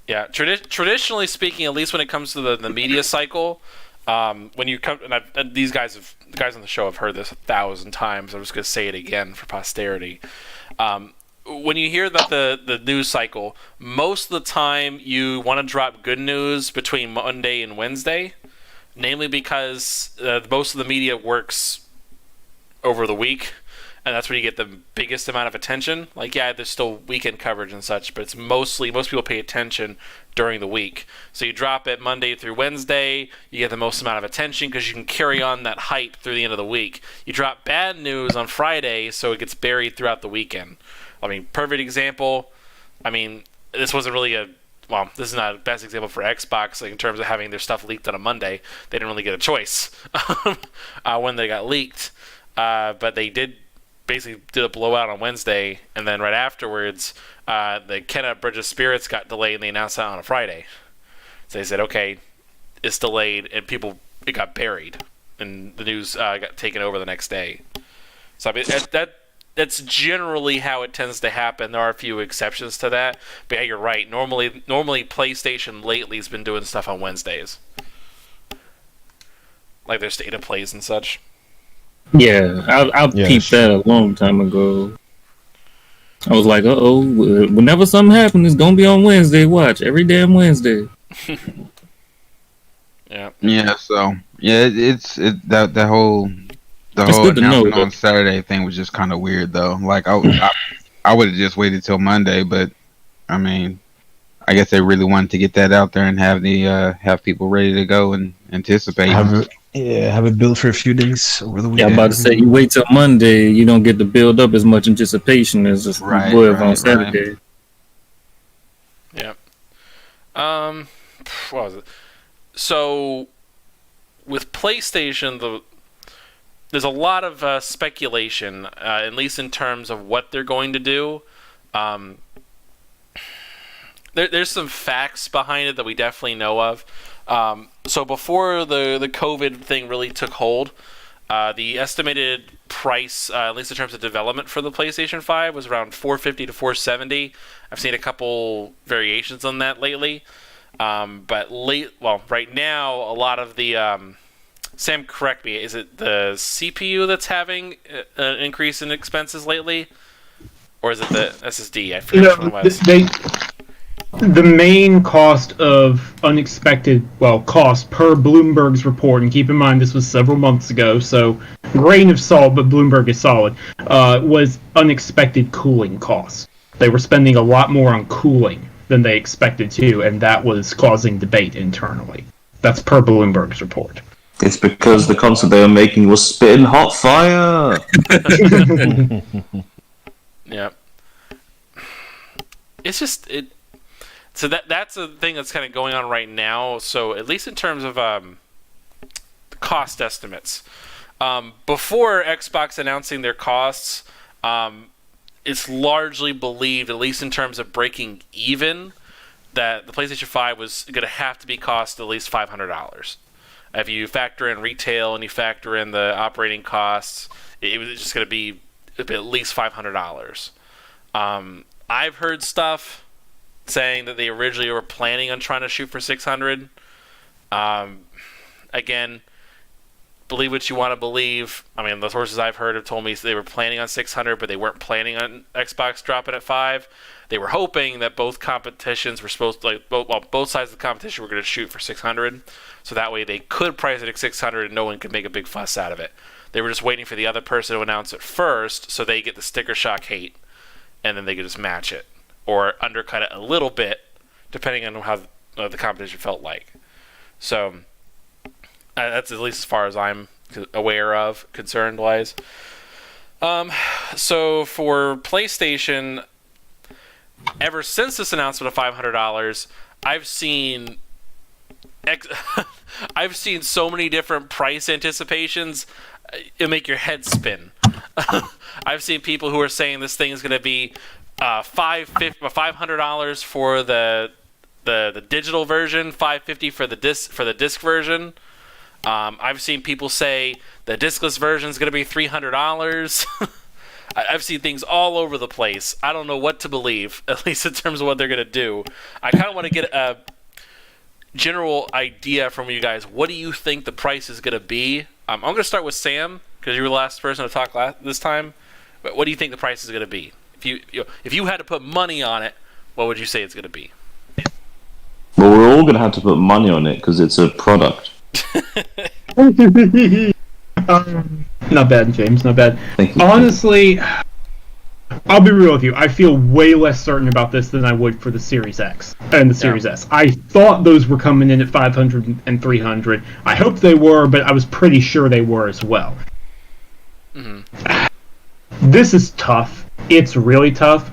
A: Yeah, traditionally speaking, at least when it comes to the media cycle, when you come, and the guys on the show have heard this 1,000 times. I'm just gonna say it again for posterity. When you hear about the news cycle, most of the time you want to drop good news between Monday and Wednesday, namely because most of the media works over the week, and that's when you get the biggest amount of attention. Like, yeah, there's still weekend coverage and such, but it's most people pay attention during the week. So you drop it Monday through Wednesday, you get the most amount of attention because you can carry on that hype through the end of the week. You drop bad news on Friday, so it gets buried throughout the weekend. I mean, perfect example. I mean, this wasn't really well, this is not the best example for Xbox, like in terms of having their stuff leaked on a Monday. They didn't really get a choice when they got leaked, but they did basically did a blowout on Wednesday, and then right afterwards, the Kenna Bridge of Spirits got delayed, and they announced that on a Friday. So they said, okay, it's delayed, and it got buried, and the news got taken over the next day. So I mean, that's generally how it tends to happen. There are a few exceptions to that, but yeah, you're right. Normally PlayStation lately has been doing stuff on Wednesdays, like their state of plays and such.
D: Yeah, I peeped that a long time ago. I was like, whenever something happens, it's gonna be on Wednesday. Watch every damn Wednesday.
A: Yeah.
F: Yeah. So yeah, the whole
D: good to know,
F: announcement on Saturday thing was just kind of weird though. Like I would have just waited till Monday, but I mean, I guess they really wanted to get that out there and have have people ready to go and anticipate.
E: Have it built for a few days over the weekend.
D: Yeah, I'm about to say, you wait till Monday, you don't get to build up as much anticipation as you would on Saturday.
A: Yeah. What was it? So, with PlayStation, there's a lot of speculation, at least in terms of what they're going to do. There's some facts behind it that we definitely know of. So before the COVID thing really took hold, the estimated price, at least in terms of development for the PlayStation 5, was around $450 to $470. I've seen a couple variations on that lately. But right now, a lot of the Sam, correct me. Is it the CPU that's having an increase in expenses lately, or is it the SSD? I forget which one it was.
C: The main cost of cost per Bloomberg's report, and keep in mind this was several months ago, so grain of salt, but Bloomberg is solid, was unexpected cooling costs. They were spending a lot more on cooling than they expected to, and that was causing debate internally. That's per Bloomberg's report.
B: It's because the console they were making was spitting hot fire.
A: Yeah. It's just So that's a thing that's kind of going on right now. So at least in terms of cost estimates, before Xbox announcing their costs, it's largely believed, at least in terms of breaking even, that the PlayStation 5 was going to have to be cost at least $500. If you factor in retail and you factor in the operating costs, it was just going to be at least $500. I've heard stuff saying that they originally were planning on trying to shoot for $600. Again, believe what you want to believe. I mean, the sources I've heard have told me they were planning on $600, but they weren't planning on Xbox dropping at $5. They were hoping that both competitions were supposed to, both sides of the competition were going to shoot for $600, so that way they could price it at $600 and no one could make a big fuss out of it. They were just waiting for the other person to announce it first, so they get the sticker shock hate, and then they could just match it or undercut it a little bit, depending on how the competition felt like. So that's at least as far as I'm aware of, concerned-wise. So for PlayStation, ever since this announcement of $500, I've seen so many different price anticipations, it make your head spin. I've seen people who are saying this thing is going to be $500 for the digital version, $550 for the disc version. I've seen people say the discless version is going to be $300. I've seen things all over the place. I don't know what to believe, at least in terms of what they're going to do. I kind of want to get a general idea from you guys. What do you think the price is going to be? I'm going to start with Sam, because you were the last person to talk this time. But what do you think the price is going to be? If you had to put money on it, what would you say it's going to be?
B: Well, we're all going to have to put money on it because it's a product.
C: Not bad, James. Not bad.
B: Thank you.
C: Honestly, I'll be real with you. I feel way less certain about this than I would for the Series X and the Series S. I thought those were coming in at $500 and $300. I hoped they were, but I was pretty sure they were as well. Mm-hmm. This is tough. It's really tough.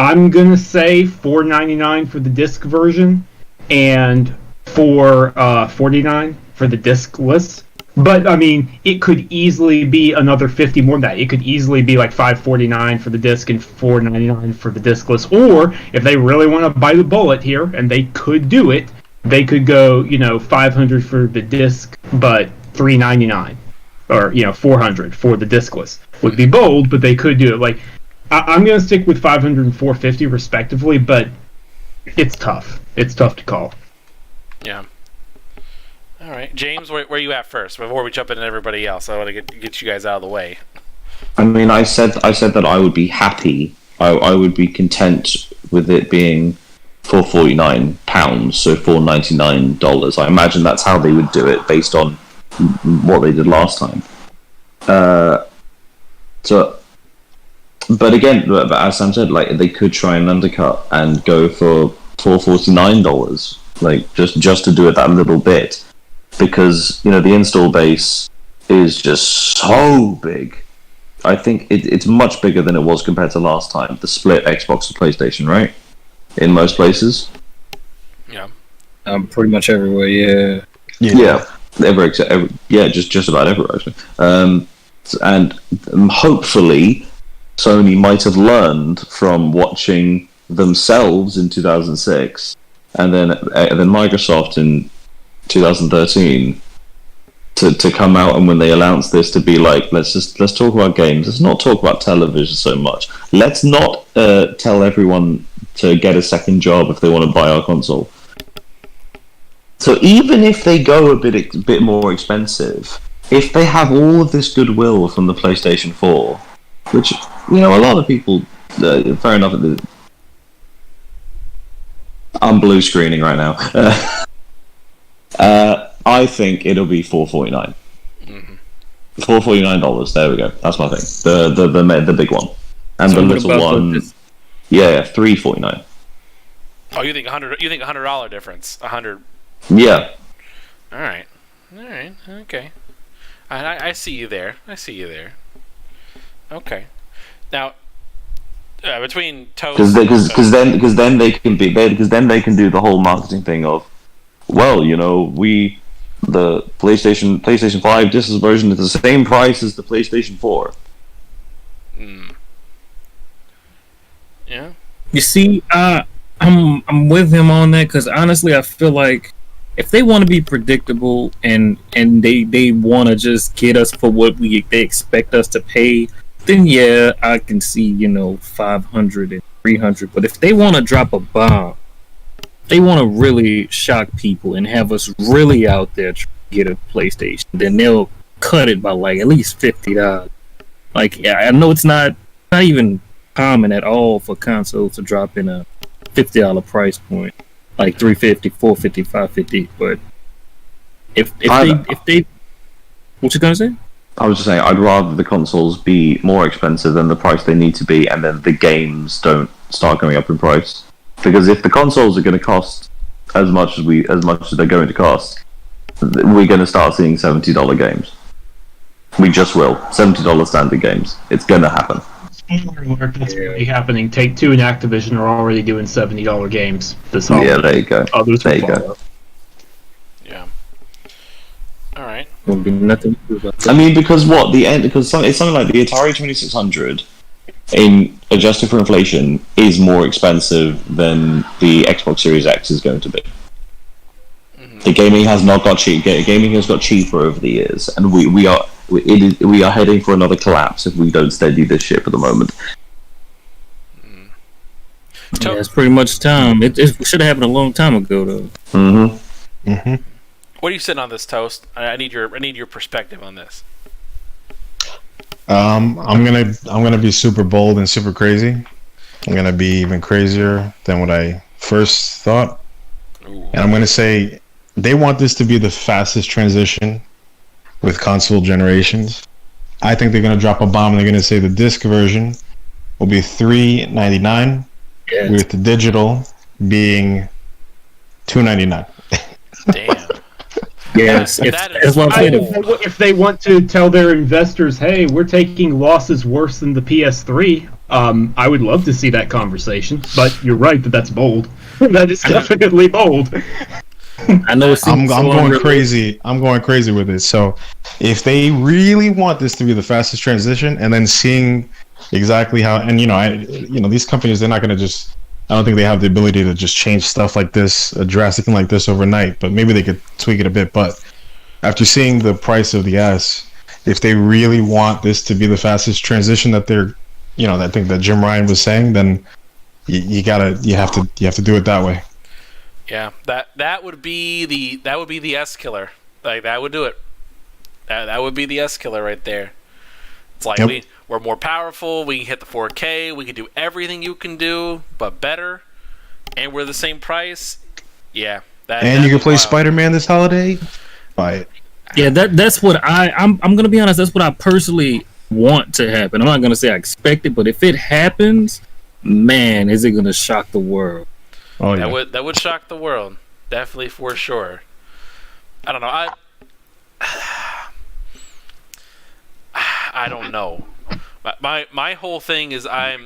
C: I'm gonna say $4.99 for the disc version, and $4.49 for the discless. But I mean, it could easily be another 50 more than that. It could easily be like $5.49 for the disc and $4.99 for the discless. Or if they really want to bite the bullet here, and they could do it, they could go, $500 for the disc, but $3.99, or $400 for the discless. Would be bold, but they could do it. Like, I'm gonna stick with $500 and $450 respectively, but it's tough. It's tough to call.
A: Yeah. All right, James, where are you at first? Before we jump into everybody else, I want to get you guys out of the way.
B: I mean, I said that I would be happy. I would be content with it being £4.49, so $4.99. I imagine that's how they would do it based on what they did last time. But again, as Sam said, like, they could try and undercut and go for $4.49, like just to do it that little bit. Because the install base is just so big. I think it's much bigger than it was compared to last time. The split Xbox to PlayStation, right? In most places.
A: Yeah.
D: Pretty much everywhere. Yeah.
B: Yeah. Just about everywhere actually. And hopefully, Sony might have learned from watching themselves in 2006, and then Microsoft in 2013 to come out, and when they announced this, to be like, let's talk about games. Let's not talk about television so much. Let's not tell everyone to get a second job if they want to buy our console. So even if they go a bit more expensive, if they have all of this goodwill from the PlayStation 4, which a lot of people, fair enough. I'm blue screening right now. I think it'll be $4.49. $4.49. There we go. That's my thing. The big one, and
D: So
B: the
D: what
B: little
D: about
B: one.
D: this?
B: Yeah, $3.49.
A: Oh, you think $100? You think $100 difference? 100.
B: Yeah.
A: All right. Okay. I see you there. Okay. Now, between Toast,
B: because then they can do the whole marketing thing of, well, the PlayStation 5 disc version is the same price as the PlayStation 4.
A: Yeah.
D: You see, I'm with him on that, because honestly, I feel like if they want to be predictable and they want to just get us for what they expect us to pay, then yeah, I can see 500 and 300. But if they want to drop a bomb, they want to really shock people and have us really out there trying to get a PlayStation, then they'll cut it by like at least $50. Like, yeah, I know it's not even common at all for consoles to drop in a $50 price point, like $350, $450, $550. But if they, what you gonna say?
B: I was just saying, I'd rather the consoles be more expensive than the price they need to be, and then the games don't start going up in price. Because if the consoles are going to cost as much as they're going to cost, we're going to start seeing $70 games. We just will. $70 standard games. It's going to happen.
C: Spoiler alert, that's already happening. Take-Two and Activision are already doing $70 games this holiday.
B: Yeah, there you go.
C: Others
B: There
C: will
B: you go.
C: follow.
A: Yeah. All right.
D: Won't be nothing to do about that.
B: I mean, because it's something like the Atari 2600, in adjusted for inflation, is more expensive than the Xbox Series X is going to be. The gaming has not got cheap. Gaming has got cheaper over the years, and we are heading for another collapse if we don't steady this ship at the moment.
D: Yeah, it's pretty much time. It should have happened a long time ago, though.
A: What are you sitting on this, Toast? I need your perspective on this.
G: I'm gonna be super bold and super crazy. I'm gonna be even crazier than what I first thought, and I'm gonna say they want this to be the fastest transition with console generations. I think they're gonna drop a bomb. And they're gonna say the disc version will be $3.99, with the digital being $2.99.
A: Damn.
D: Yes, that's what I'm saying.
C: If they want to tell their investors, hey, we're taking losses worse than the PS3, I would love to see that conversation, but you're right that that's bold. That is definitely bold.
D: I know it's
G: I'm going crazy. I'm going crazy with it. So, if they really want this to be the fastest transition, and then seeing exactly how, and these companies, they're not going to just. I don't think they have the ability to just change stuff like this, drastically like this overnight. But maybe they could tweak it a bit. But after seeing the price of the S, if they really want this to be the fastest transition that they're, I think that Jim Ryan was saying, then you have to do it that way.
A: Yeah, that would be the S killer. Like that would do it. That would be the S killer right there. It's like we're more powerful. We can hit the 4K. We can do everything you can do, but better. And we're the same price. Yeah.
G: And you can play Spider-Man this holiday. Buy it.
D: Yeah, that's what I'm gonna be honest. That's what I personally want to happen. I'm not gonna say I expect it, but if it happens, man, is it gonna shock the world?
G: Oh, yeah.
A: That would shock the world, definitely, for sure. I don't know. I don't know. My whole thing is I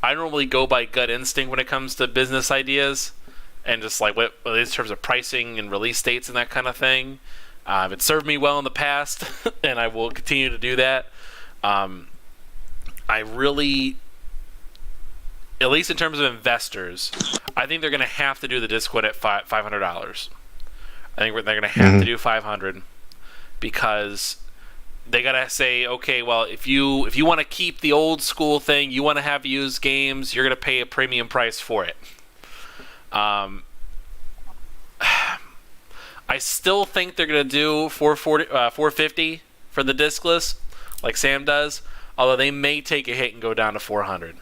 A: normally go by gut instinct when it comes to business ideas, and just like what in terms of pricing and release dates and that kind of thing. It served me well in the past, and I will continue to do that. I really, at least in terms of investors, I think they're going to have to do the disc one at $500. I think they're going to have to do $500 because they got to say, okay, well, if you want to keep the old school thing, you want to have used games, you're going to pay a premium price for it. I still think they're going to do $450 for the discless, like Sam does, although they may take a hit and go down to $400.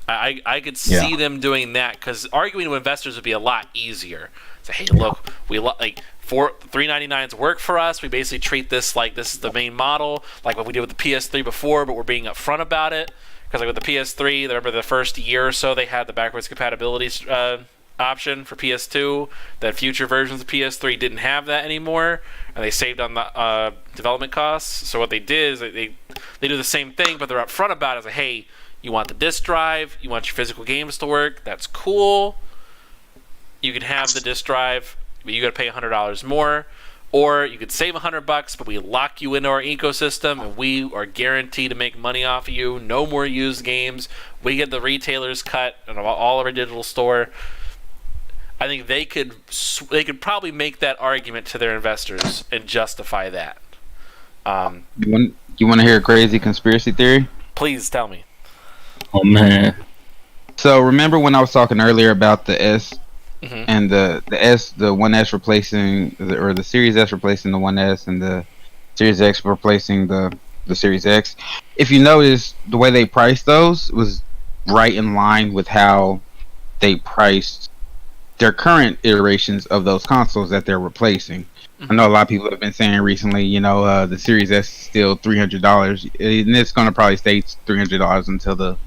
A: I could see them doing that because arguing to investors would be a lot easier. Say, hey, look, we like $399s work for us. We basically treat this like this is the main model, like what we did with the PS3 before, but we're being upfront about it. Because like with the PS3, remember the first year or so they had the backwards compatibility option for PS2. That future versions of PS3 didn't have that anymore, and they saved on the development costs. So what they did is they do the same thing, but they're upfront about it. It's like, hey, you want the disc drive, you want your physical games to work, that's cool. You can have the disc drive, but you got to pay $100 more. Or you could save $100, but we lock you into our ecosystem, and we are guaranteed to make money off of you. No more used games. We get the retailer's cut and all of our digital store. I think they could probably make that argument to their investors and justify that.
F: You want to hear a crazy conspiracy theory?
A: Please tell me.
D: Oh man!
F: So remember when I was talking earlier about the S and the 1S replacing the Series S replacing the 1S and the Series X replacing the Series X? If you notice, the way they priced those was right in line with how they priced their current iterations of those consoles that they're replacing. I know a lot of people have been saying recently, the Series S is still $300, and it's going to probably stay $300 until the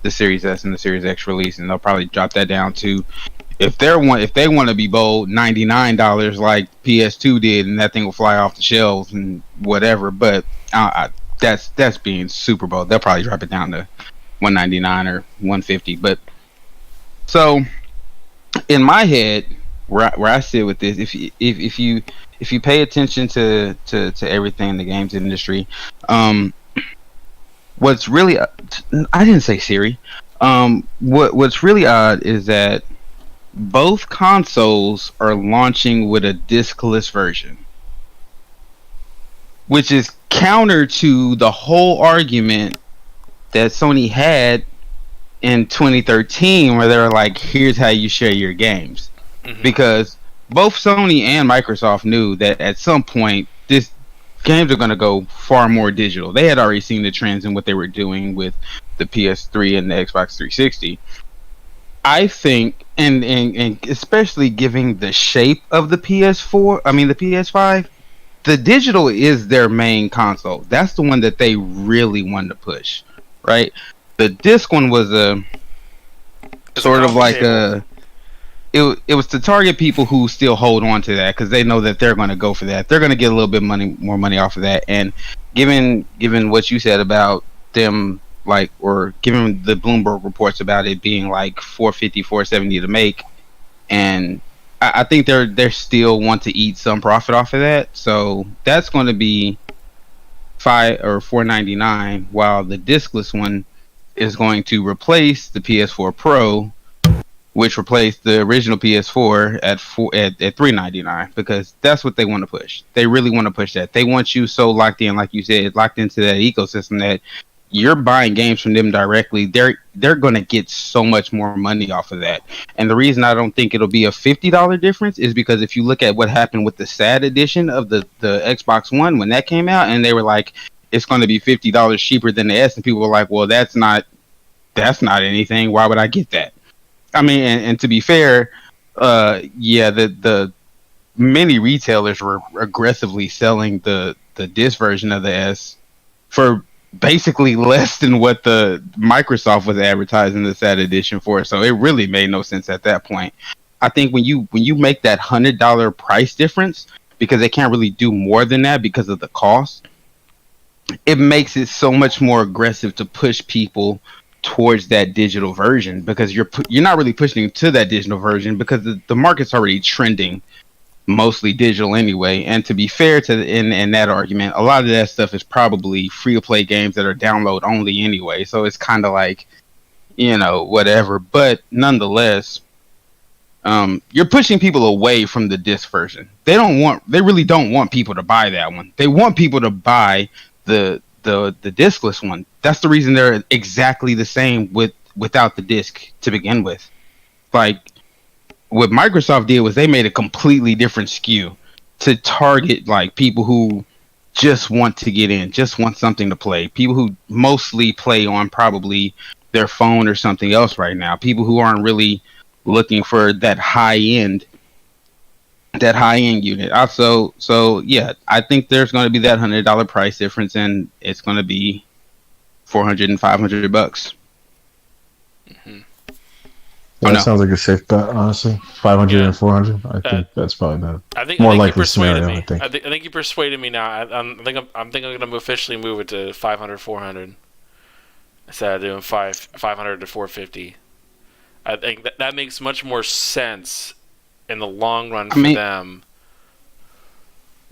F: Series S and the Series X release, and they'll probably drop that down to, if they want to be bold, $99 like PS2 did, and that thing will fly off the shelves and whatever. But that's being super bold. They'll probably drop it down to $199 or $150. But so in my head, where I sit with this, if you pay attention to everything in the games industry, what's really, I didn't say Siri. What's really odd is that both consoles are launching with a discless version, which is counter to the whole argument that Sony had in 2013, where they were like, here's how you share your games. Because both Sony and Microsoft knew that at some point this games are going to go far more digital. They had already seen the trends in what they were doing with the PS3 and the Xbox 360. I think, and especially giving the shape of the PS5, the digital is their main console. That's the one that they really wanted to push, right? The disc one was sort of like it was to target people who still hold on to that because they know that they're going to go for that. They're going to get a little bit more money off of that. And given what you said about them like, or given the Bloomberg reports about it being like 450, 470 to make, and I think they're still want to eat some profit off of that. So that's going to be $499, while the discless one is going to replace the PS4 Pro, which replaced the original PS4 at $399, because that's what they want to push. They really want to push that. They want you so locked in, like you said, locked into that ecosystem that you're buying games from them directly. They're going to get so much more money off of that. And the reason I don't think it'll be a $50 difference is because if you look at what happened with the SAD edition of the Xbox One when that came out, and they were like, it's going to be $50 cheaper than the S, and people were like, well, that's not anything. Why would I get that? I mean, and to be fair, the many retailers were aggressively selling the disc version of the S for basically less than what the Microsoft was advertising the SAT edition for. So it really made no sense at that point. I think when you make that $100 price difference, because they can't really do more than that because of the cost, it makes it so much more aggressive to push people towards that digital version, because you're not really pushing to that digital version because the market's already trending mostly digital anyway. And to be fair to in that argument, a lot of that stuff is probably free to play games that are download only anyway, so it's kind of like, whatever. But nonetheless, you're pushing people away from the disc version. They really don't want people to buy that one. They want people to buy the discless one. That's the reason they're exactly the same without the disc to begin with. Like, what Microsoft did was they made a completely different SKU to target like people who just want to get in, just want something to play. People who mostly play on probably their phone or something else right now. People who aren't really looking for that high end unit. Also, so yeah, I think there's going to be that $100 price difference, and it's going to be $400 and $500.
A: Mm-hmm.
G: That sounds like a safe bet, honestly. 500 and 400. I think that's probably the more likely scenario.
A: I think you persuaded me now. I think I'm going to officially move it to 500, 400 instead of doing 500 to 450. I think that makes much more sense in the long run for them.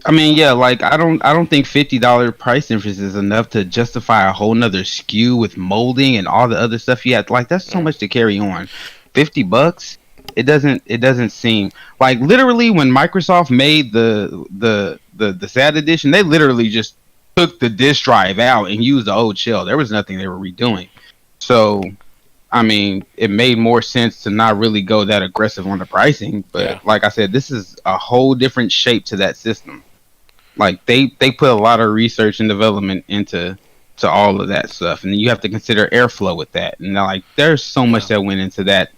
F: I mean, yeah, like I don't think $50 price difference is enough to justify a whole nother SKU with molding and all the other stuff you had. Like, that's so much to carry on. $50? It doesn't seem like, literally when Microsoft made the SAT edition, they literally just took the disk drive out and used the old shell. There was nothing they were redoing. So, I mean, it made more sense to not really go that aggressive on the pricing. But like I said, this is a whole different shape to that system. Like, they put a lot of research and development into all of that stuff, and you have to consider airflow with that. And like, there's so much that went into that.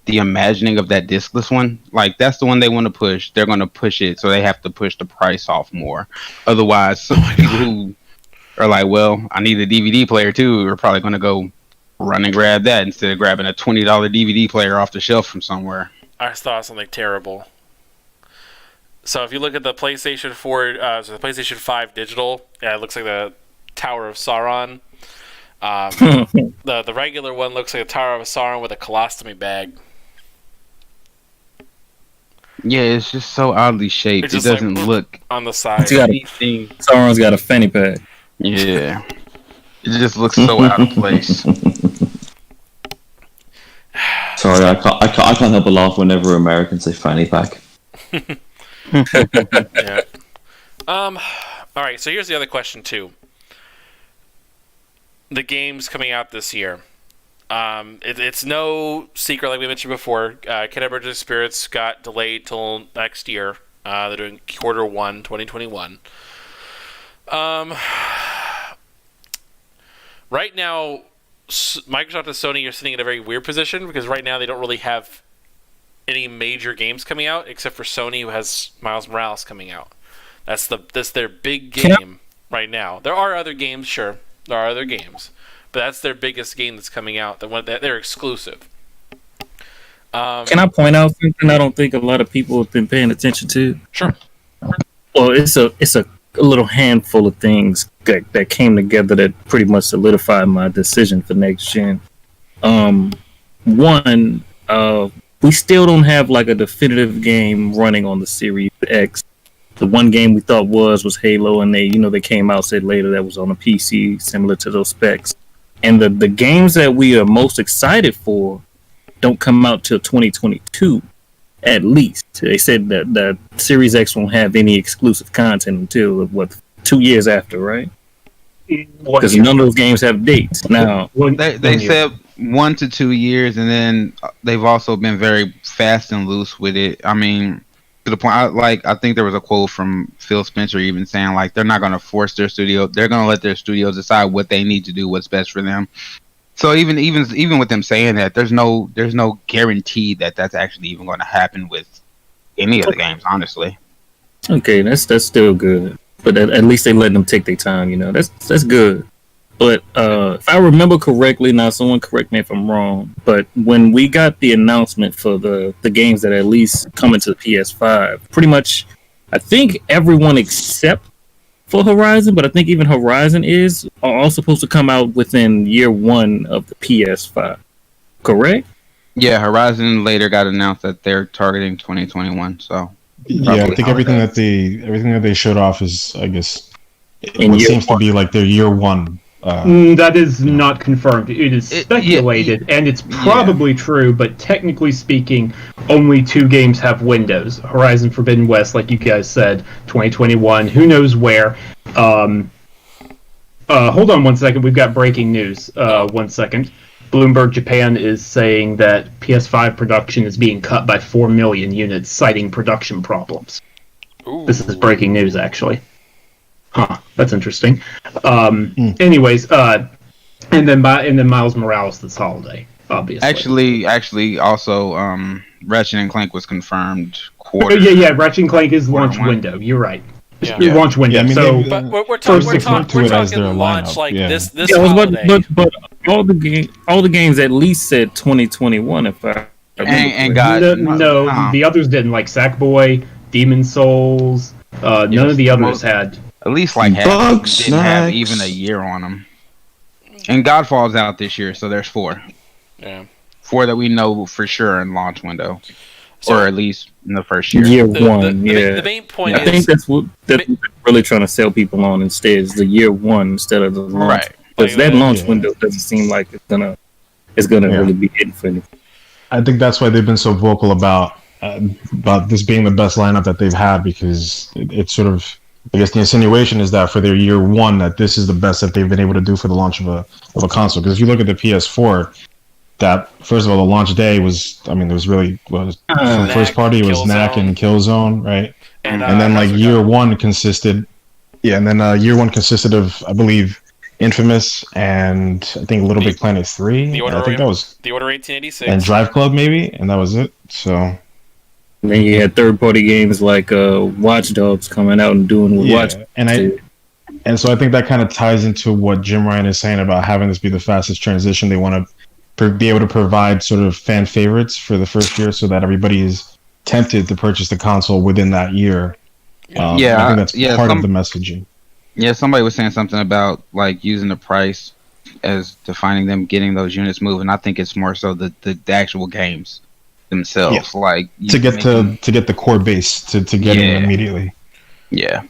F: The imagining of that discless one, like, that's the one they want to push. They're going to push it, so they have to push the price off more. Otherwise, some people who are like, well, I need a DVD player too, are probably going to go run and grab that instead of grabbing a $20 DVD player off the shelf from somewhere.
A: I saw something terrible. So if you look at the PlayStation 4, so the PlayStation 5 digital, it looks like the Tower of Sauron. The regular one looks like a Tower of Sauron with a colostomy bag.
F: Yeah, it's just so oddly shaped. It doesn't like, look
A: on the side.
D: Sauron's got a fanny pack.
F: Yeah, it just looks so out of place.
B: Sorry, I can't help but laugh whenever Americans say fanny pack.
A: Yeah. All right. So here's the other question too. The games coming out this year. It's no secret, like we mentioned before. Kid Emergent Spirits got delayed till next year. They're doing Q1 2021. Right now, Microsoft and Sony are sitting in a very weird position because right now they don't really have any major games coming out except for Sony, who has Miles Morales coming out. That's their big game right now. There are other games, sure. There are other games, but that's their biggest game that's coming out. They're exclusive.
D: Can I point out something I don't think a lot of people have been paying attention to?
A: Sure.
D: Well, it's a a little handful of things that came together that pretty much solidified my decision for next gen. One, we still don't have like a definitive game running on the Series X. The one game we thought was Halo, and they came out, said later that was on a PC similar to those specs. And the games that we are most excited for don't come out till 2022, at least. They said that the Series X won't have any exclusive content until 2 years after, right? Because none of those games have dates now.
F: They said 1 to 2 years, and then they've also been very fast and loose with it. I mean, to the point, I think there was a quote from Phil Spencer even saying like they're not going to force their studio; they're going to let their studios decide what they need to do, what's best for them. So even with them saying that, there's no guarantee that that's actually even going to happen with any of the games, honestly.
D: Okay, that's still good, but at least they let them take their time. That's good. But if I remember correctly, now someone correct me if I'm wrong, but when we got the announcement for the games that at least come into the PS5, pretty much, I think everyone except for Horizon, but I think even Horizon are all supposed to come out within year one of the PS5. Correct?
F: Yeah, Horizon later got announced that they're targeting 2021. So
G: yeah, I think everything that they showed off is, I guess, what seems to be like their year one.
C: That is not confirmed. It is speculated, and it's probably true, but technically speaking, only 2 games have windows. Horizon Forbidden West, like you guys said, 2021. Who knows where? Hold on 1 second. We've got breaking news. 1 second. Bloomberg Japan is saying that PS5 production is being cut by 4 million units, citing production problems. Ooh. This is breaking news, actually. Huh, that's interesting. Anyways, and then Miles Morales this holiday, obviously.
F: Actually, also, Ratchet and Clank was confirmed.
C: Yeah, Ratchet and Clank is launch window. You're right.
A: Yeah.
C: Launch window. Yeah, I mean,
A: but we're talking launch like this holiday.
D: But all the games at least said 2021. If I
F: and God,
C: no, the others didn't. Like Sackboy, Demon Souls. None of the others had.
F: At least like half didn't have even a year on them. And Godfall's out this year, so there's 4.
A: Yeah.
F: 4 that we know for sure in launch window. So, or at least in the first year.
D: Year one, yeah.
A: The main point is...
D: I think that's what they're really trying to sell people on instead, is the year one instead of the launch. Right. Because that launch window doesn't seem like it's gonna really be hidden for anything.
G: I think that's why they've been so vocal about this being the best lineup that they've had, because it's sort of... I guess the insinuation is that for their year one, that this is the best that they've been able to do for the launch of a console. Because if you look at the PS4, that first of all, the launch day was, I mean, there was really for first party it was Knack and Killzone, right? And then like year one consisted of, I believe, Infamous and I think Little Big Planet 3. I think that was
A: The Order 1886
G: and Drive Club maybe, and that was it. So.
D: And then you had third-party games like Watch Dogs coming out and doing what Watch Dogs did.
G: And so I think that kind of ties into what Jim Ryan is saying about having this be the fastest transition. They want to be able to provide sort of fan favorites for the first year so that everybody is tempted to purchase the console within that year. I think that's part of the messaging.
F: Yeah, somebody was saying something about like using the price as defining them getting those units moving. I think it's more so the actual games themselves, like
G: to get the core base to get in immediately.
F: Yeah.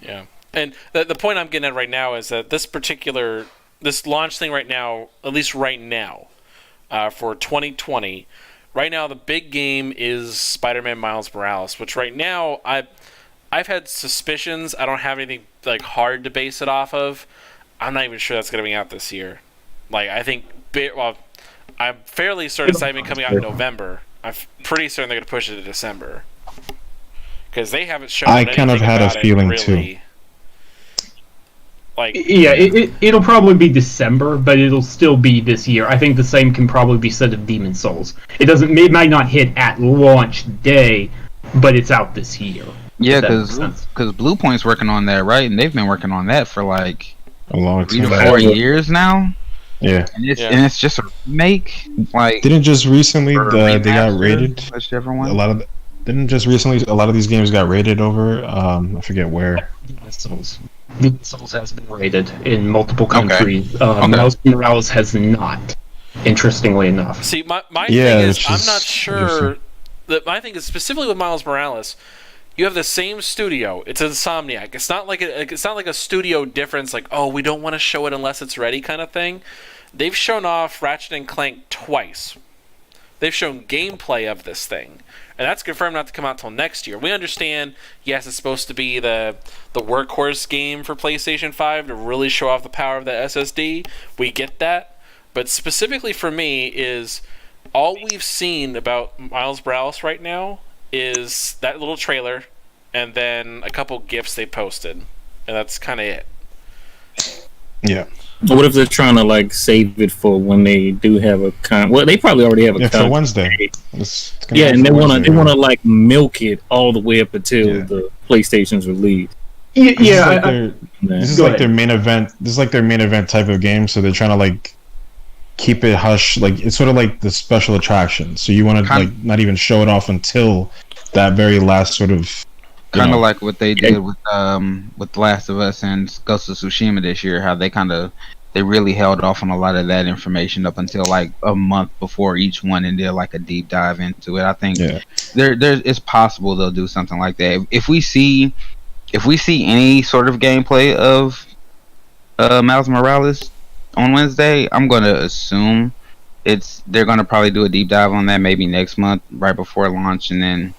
A: And the point I'm getting at right now is that this launch thing right now, at least right now, for 2020, right now the big game is Spider-Man Miles Morales, which right now I've had suspicions. I don't have anything like hard to base it off of. I'm not even sure that's going to be out this year. Like I think, I'm fairly certain it's not even coming out in November. I'm pretty certain they're going to push it to December because they haven't shown.
G: I kind of had a feeling too.
C: Like, yeah, it'll probably be December, but it'll still be this year. I think the same can probably be said of Demon Souls. It might not hit at launch day, but it's out this year.
F: Yeah, because Blue Point's working on that, right? And they've been working on that for like
G: a long
F: 3 to 4 years now.
G: Yeah,
F: and it's just a remake. Like,
G: didn't just recently they got rated?
F: Everyone.
G: Didn't just recently a lot of these games got rated over? I forget where.
C: Demon's Souls has been rated in multiple
F: Okay.
C: countries.
F: Okay.
C: Miles Morales has not, interestingly enough.
A: See, my
G: Yeah,
A: thing is,
G: which
A: I'm
G: is
A: not sure. That my thing is specifically with Miles Morales. You have the same studio. It's Insomniac. It's not like a studio difference. Like, oh, we don't want to show it unless it's ready, kind of thing. They've shown off Ratchet and Clank twice. They've shown gameplay of this thing, and that's confirmed not to come out till next year. We understand. Yes, it's supposed to be the workhorse game for PlayStation 5 to really show off the power of the SSD. We get that, but specifically for me is all we've seen about Miles Morales right now is that little trailer and then a couple GIFs they posted, and that's kind of it.
G: Yeah.
D: What if they're trying to like save it for when they do have a well, they probably already have a
G: For Wednesday. It's gonna
D: Yeah,
G: be
D: and
G: for
D: they
G: Wednesday.
D: want to like milk it all the way up until
G: Yeah.
D: the PlayStation's release.
C: Yeah,
G: This is
C: yeah,
G: like
C: I-
G: their- this is
C: Go
G: like
C: ahead.
G: their main event. This is like their main event type of game. So they're trying to like keep it hush. Like it's sort of like the special attraction. So you want to
F: Kind-
G: like not even show it off until that very last sort of.
F: Kind of like what they did with Last of Us and Ghost of Tsushima this year. How they really held off on a lot of that information up until like a month before each one, and did like a deep dive into it. I think it's possible they'll do something like that. If we see any sort of gameplay of Miles Morales on Wednesday, I'm gonna assume they're gonna probably do a deep dive on that maybe next month, right before launch, and then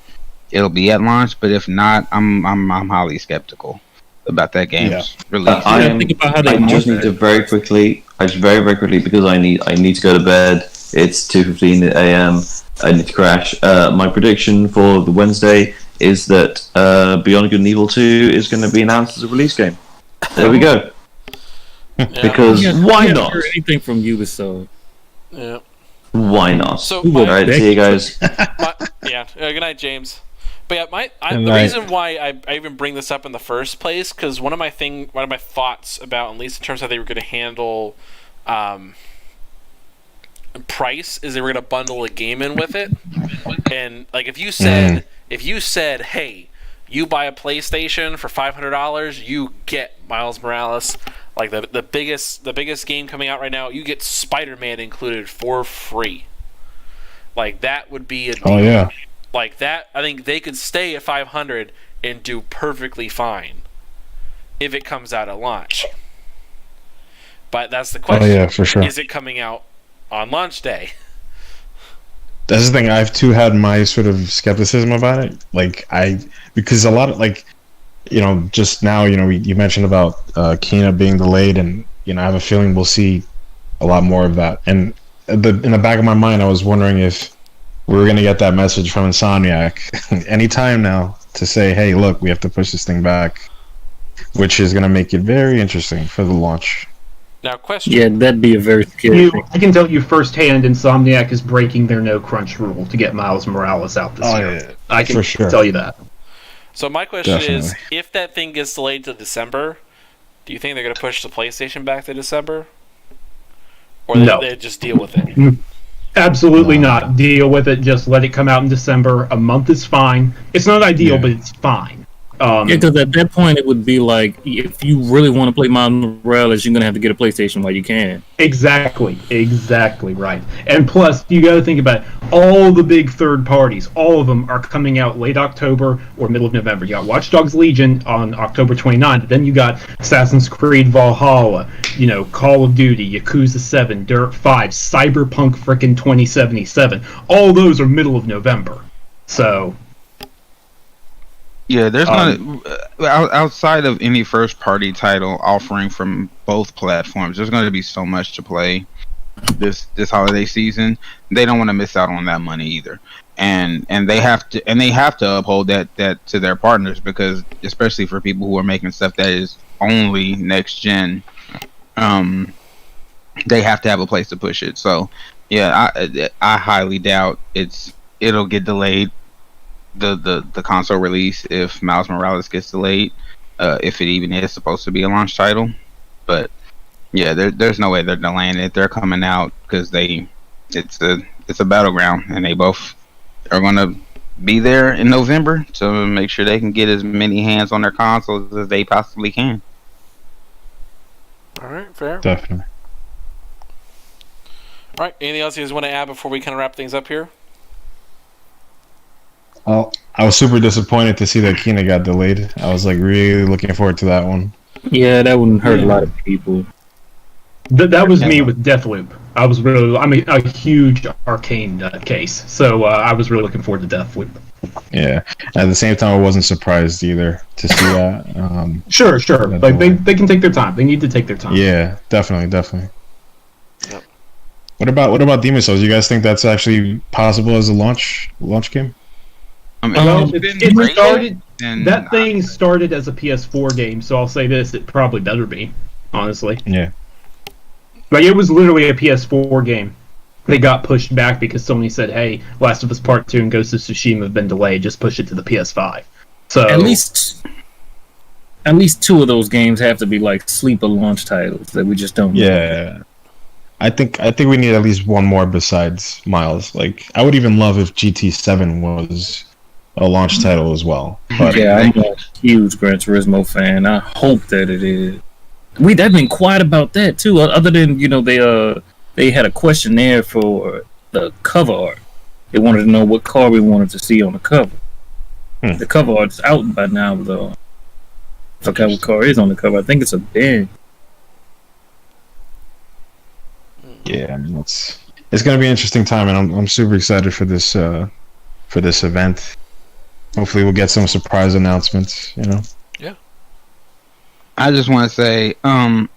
F: it'll be at launch. But if not, I'm highly skeptical about that game's release.
D: Think about how they
B: I just
D: market
B: need to
D: it.
B: very quickly, very quickly, because I need to go to bed. It's 2:15 a.m. I need to crash. My prediction for the Wednesday is that Beyond Good and Evil 2 is going to be announced as a release game. There we go. Because why
D: Yeah,
B: not?
D: heard anything from Ubisoft?
A: Yeah.
B: Why not?
A: So
B: All right, see you guys.
A: Good night, James. But yeah,
G: Good
A: the
G: night.
A: reason why I even bring this up in the first place, because one of my thoughts about, at least in terms of how they were going to handle price, is they were going to bundle a game in with it. And like if you said, hey, you buy a PlayStation for $500, you get Miles Morales, like the biggest game coming out right now, you get Spider-Man included for free. Like that would be a deal.
G: Oh yeah.
A: Like that, I think they could stay at 500 and do perfectly fine if it comes out at launch. But that's the
G: Oh
A: question.
G: yeah, for sure.
A: Is it coming out on launch day?
G: That's the thing. I've too had my sort of skepticism about it. Because a lot of just now, you mentioned about Kena being delayed, and I have a feeling we'll see a lot more of that. And in the back of my mind, I was wondering if we were going to get that message from Insomniac anytime now to say, hey, look, we have to push this thing back, which is going to make it very interesting for the launch.
A: Now, question.
D: Yeah, that'd be a very scary thing.
C: I can tell you firsthand, Insomniac is breaking their no crunch rule to get Miles Morales out this year.
G: Yeah,
C: I can
G: for sure.
C: tell you that.
A: So my question is,
G: Definitely.
A: if that thing gets delayed to December, do you think they're going to push the PlayStation back to December? Or
C: No.
A: they just deal with it?
C: Absolutely not. Deal with it. Just let it come out in December. A month is fine. It's not ideal, but it's fine.
D: Yeah, because at that point it would be like, if you really want to play Miles Morales, you're gonna have to get a PlayStation while you can.
C: Exactly right. And plus, you got to think about it. All the big third parties. All of them are coming out late October or middle of November. You got Watch Dogs Legion on October 29th. Then you got Assassin's Creed Valhalla. Call of Duty, Yakuza 7, Dirt 5, Cyberpunk frickin' 2077. All those are middle of November. So.
F: Yeah, there's outside of any first party title offering from both platforms, there's going to be so much to play this holiday season. They don't want to miss out on that money either, and they have to uphold that to their partners, because especially for people who are making stuff that is only next gen, they have to have a place to push it. So yeah, I highly doubt it'll get delayed. The console release, if Miles Morales gets delayed, if it even is supposed to be a launch title. But yeah, there's no way they're delaying it. They're coming out because it's a battleground, and they both are gonna be there in November to make sure they can get as many hands on their consoles as they possibly can.
A: fair.
G: Definitely.
A: All right. Anything else you guys want to add before we kind of wrap things up here?
G: Well, I was super disappointed to see that Kina got delayed. I was like really looking forward to that one.
D: Yeah, that wouldn't hurt a lot of people.
C: That was me with Deathloop. I'm a huge Arcane case, so I was really looking forward to Deathloop.
G: Yeah. At the same time, I wasn't surprised either to see that.
C: Sure. Like they can take their time. They need to take their time.
G: Yeah, definitely.
A: Yep.
G: What about Demon's Souls? You guys think that's actually possible as a launch game?
F: I mean,
C: Well,
F: it's been
C: it
F: great,
C: started.
F: and
C: That thing started as a PS4 game, so I'll say this: it probably better be, honestly.
G: Yeah.
C: Like, it was literally a PS4 game. They got pushed back because Sony said, "Hey, Last of Us Part 2 and Ghost of Tsushima have been delayed. Just push it to the PS5." So
D: At least 2 of those games have to be like sleeper launch titles that we just don't.
G: Yeah. I think we need at least one more besides Miles. Like, I would even love if GT7 was a launch title as well. But
D: Yeah, I'm a huge Gran Turismo fan. I hope that it is. They've been quiet about that too. Other than they had a questionnaire for the cover art. They wanted to know what car we wanted to see on the cover. The cover art's out by now, though. I forgot what car is on the cover. I think it's a Ben.
G: yeah, I mean, it's going to be an interesting time, and I'm super excited for this event. Hopefully, we'll get some surprise announcements.
A: Yeah.
F: I just want to say to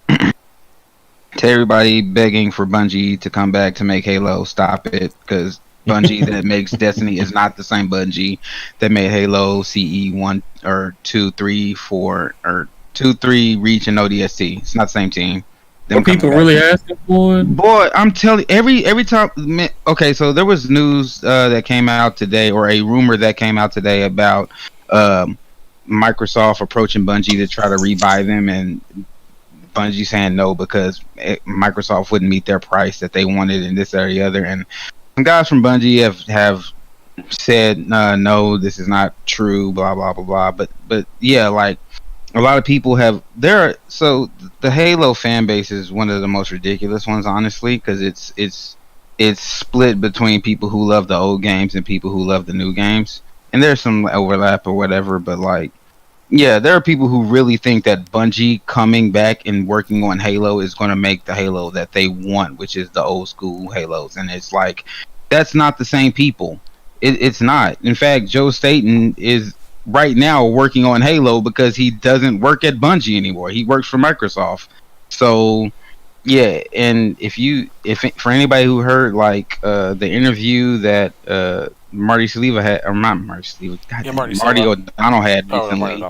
F: everybody begging for Bungie to come back to make Halo, stop it, because Bungie that makes Destiny is not the same Bungie that made Halo, CE 1 or 2, 3, 4 or 2, 3 Reach and ODST. It's not the same team.
D: Are people really asking for it?
F: Boy, I'm telling every time. Okay, so there was news that came out today, or a rumor that came out today about Microsoft approaching Bungie to try to rebuy them, and Bungie saying no because Microsoft wouldn't meet their price that they wanted in this or the other. And some guys from Bungie have said no, this is not true, blah blah blah blah. But yeah, like a lot of people have so the Halo fan base is one of the most ridiculous ones, honestly, because it's split between people who love the old games and people who love the new games, and there's some overlap or whatever, but like, yeah, there are people who really think that Bungie coming back and working on Halo is going to make the Halo that they want, which is the old school Halos, and it's like, that's not the same people. It's not. In fact, Joe Staten is right now working on Halo because he doesn't work at Bungie anymore. He works for Microsoft. So yeah, and if for anybody who heard like the interview that Marty Sliva had, or not Marty Sliva, Marty O'Donnell had recently,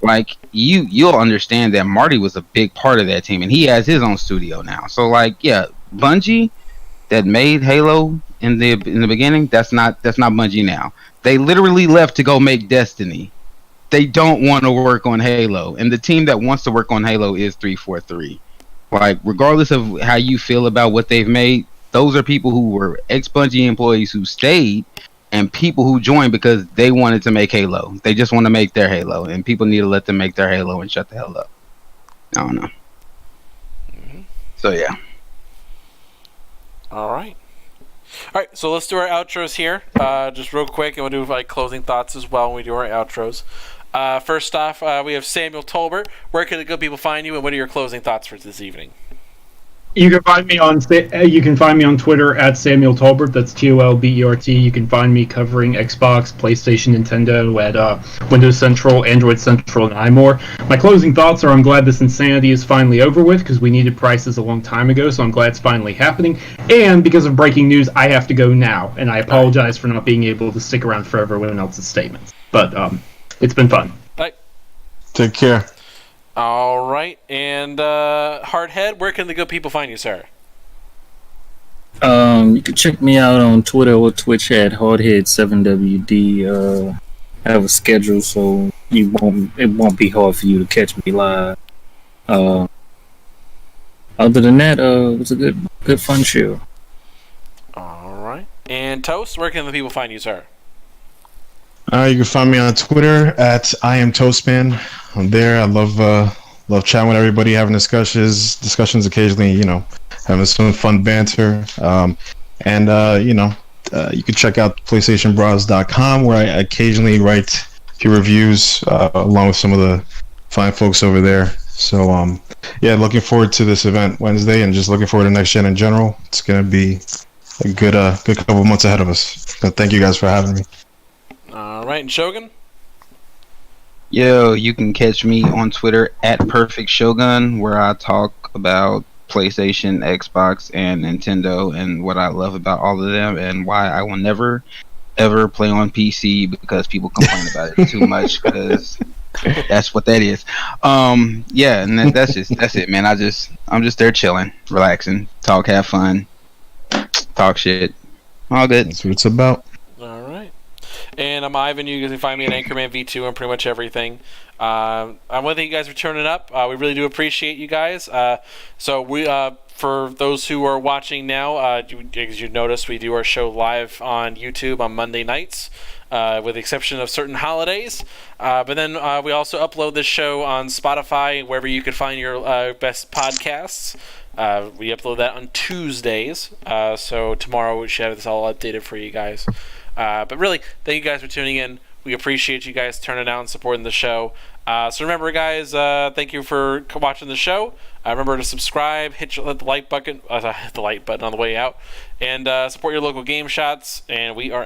F: like you'll understand that Marty was a big part of that team, and he has his own studio now. So like, yeah, Bungie that made Halo in the beginning, that's not Bungie now. They literally left to go make Destiny. They don't want to work on Halo, and the team that wants to work on Halo is 343. Like, regardless of how you feel about what they've made, those are people who were ex-Bungie employees who stayed, and people who joined because they wanted to make Halo. They just want to make their Halo, and people need to let them make their Halo and shut the hell up. I don't know. So yeah.
A: All right, so let's do our outros here, just real quick, and we'll do like closing thoughts as well when we do our outros. First off, we have Samuel Tolbert. Where can the good people find you, and what are your closing thoughts for this evening?
C: You can find me on Twitter at Samuel Tolbert. That's TOLBERT. You can find me covering Xbox, PlayStation, Nintendo at Windows Central, Android Central, and iMore. My closing thoughts are: I'm glad this insanity is finally over with because we needed prices a long time ago. So I'm glad it's finally happening. And because of breaking news, I have to go now, and I apologize for not being able to stick around for everyone else's statements. But it's been fun.
A: Bye.
G: Take care.
A: All right, and Hardhead, where can the good people find you, sir?
D: You can check me out on Twitter or Twitch at Hardhead7WD. I have a schedule, so it won't be hard for you to catch me live. Other than that, it was a good fun show.
A: All right, and Toast, where can the people find you, sir?
G: You can find me on Twitter at I am Toastman. I'm there. I love love chatting with everybody, having discussions occasionally, having some fun banter. You can check out PlayStationBros.com, where I occasionally write a few reviews along with some of the fine folks over there. So, looking forward to this event Wednesday, and just looking forward to next gen in general. It's going to be a good couple of months ahead of us. But thank you guys for having me.
A: All right, and Shogun?
F: Yo, you can catch me on Twitter at Perfect Shogun, where I talk about PlayStation, Xbox, and Nintendo, and what I love about all of them, and why I will never ever play on PC because people complain about it too much. Because that's what that is. And that's it, man. I'm just there chilling, relaxing, talk, have fun, talk shit, all good.
G: That's what it's about.
A: All right. And I'm Ivan. You can find me at Anchorman V2 and pretty much everything. I want to thank you guys for turning up. We really do appreciate you guys. For those who are watching now, as you noticed, we do our show live on YouTube on Monday nights, with the exception of certain holidays. But then we also upload this show on Spotify, wherever you can find your best podcasts. We upload that on Tuesdays. So tomorrow we should have this all updated for you guys. But really, thank you guys for tuning in. We appreciate you guys turning out and supporting the show. So remember, guys, thank you for watching the show. Remember to subscribe, hit the like button on the way out, and support your local game shots. And we are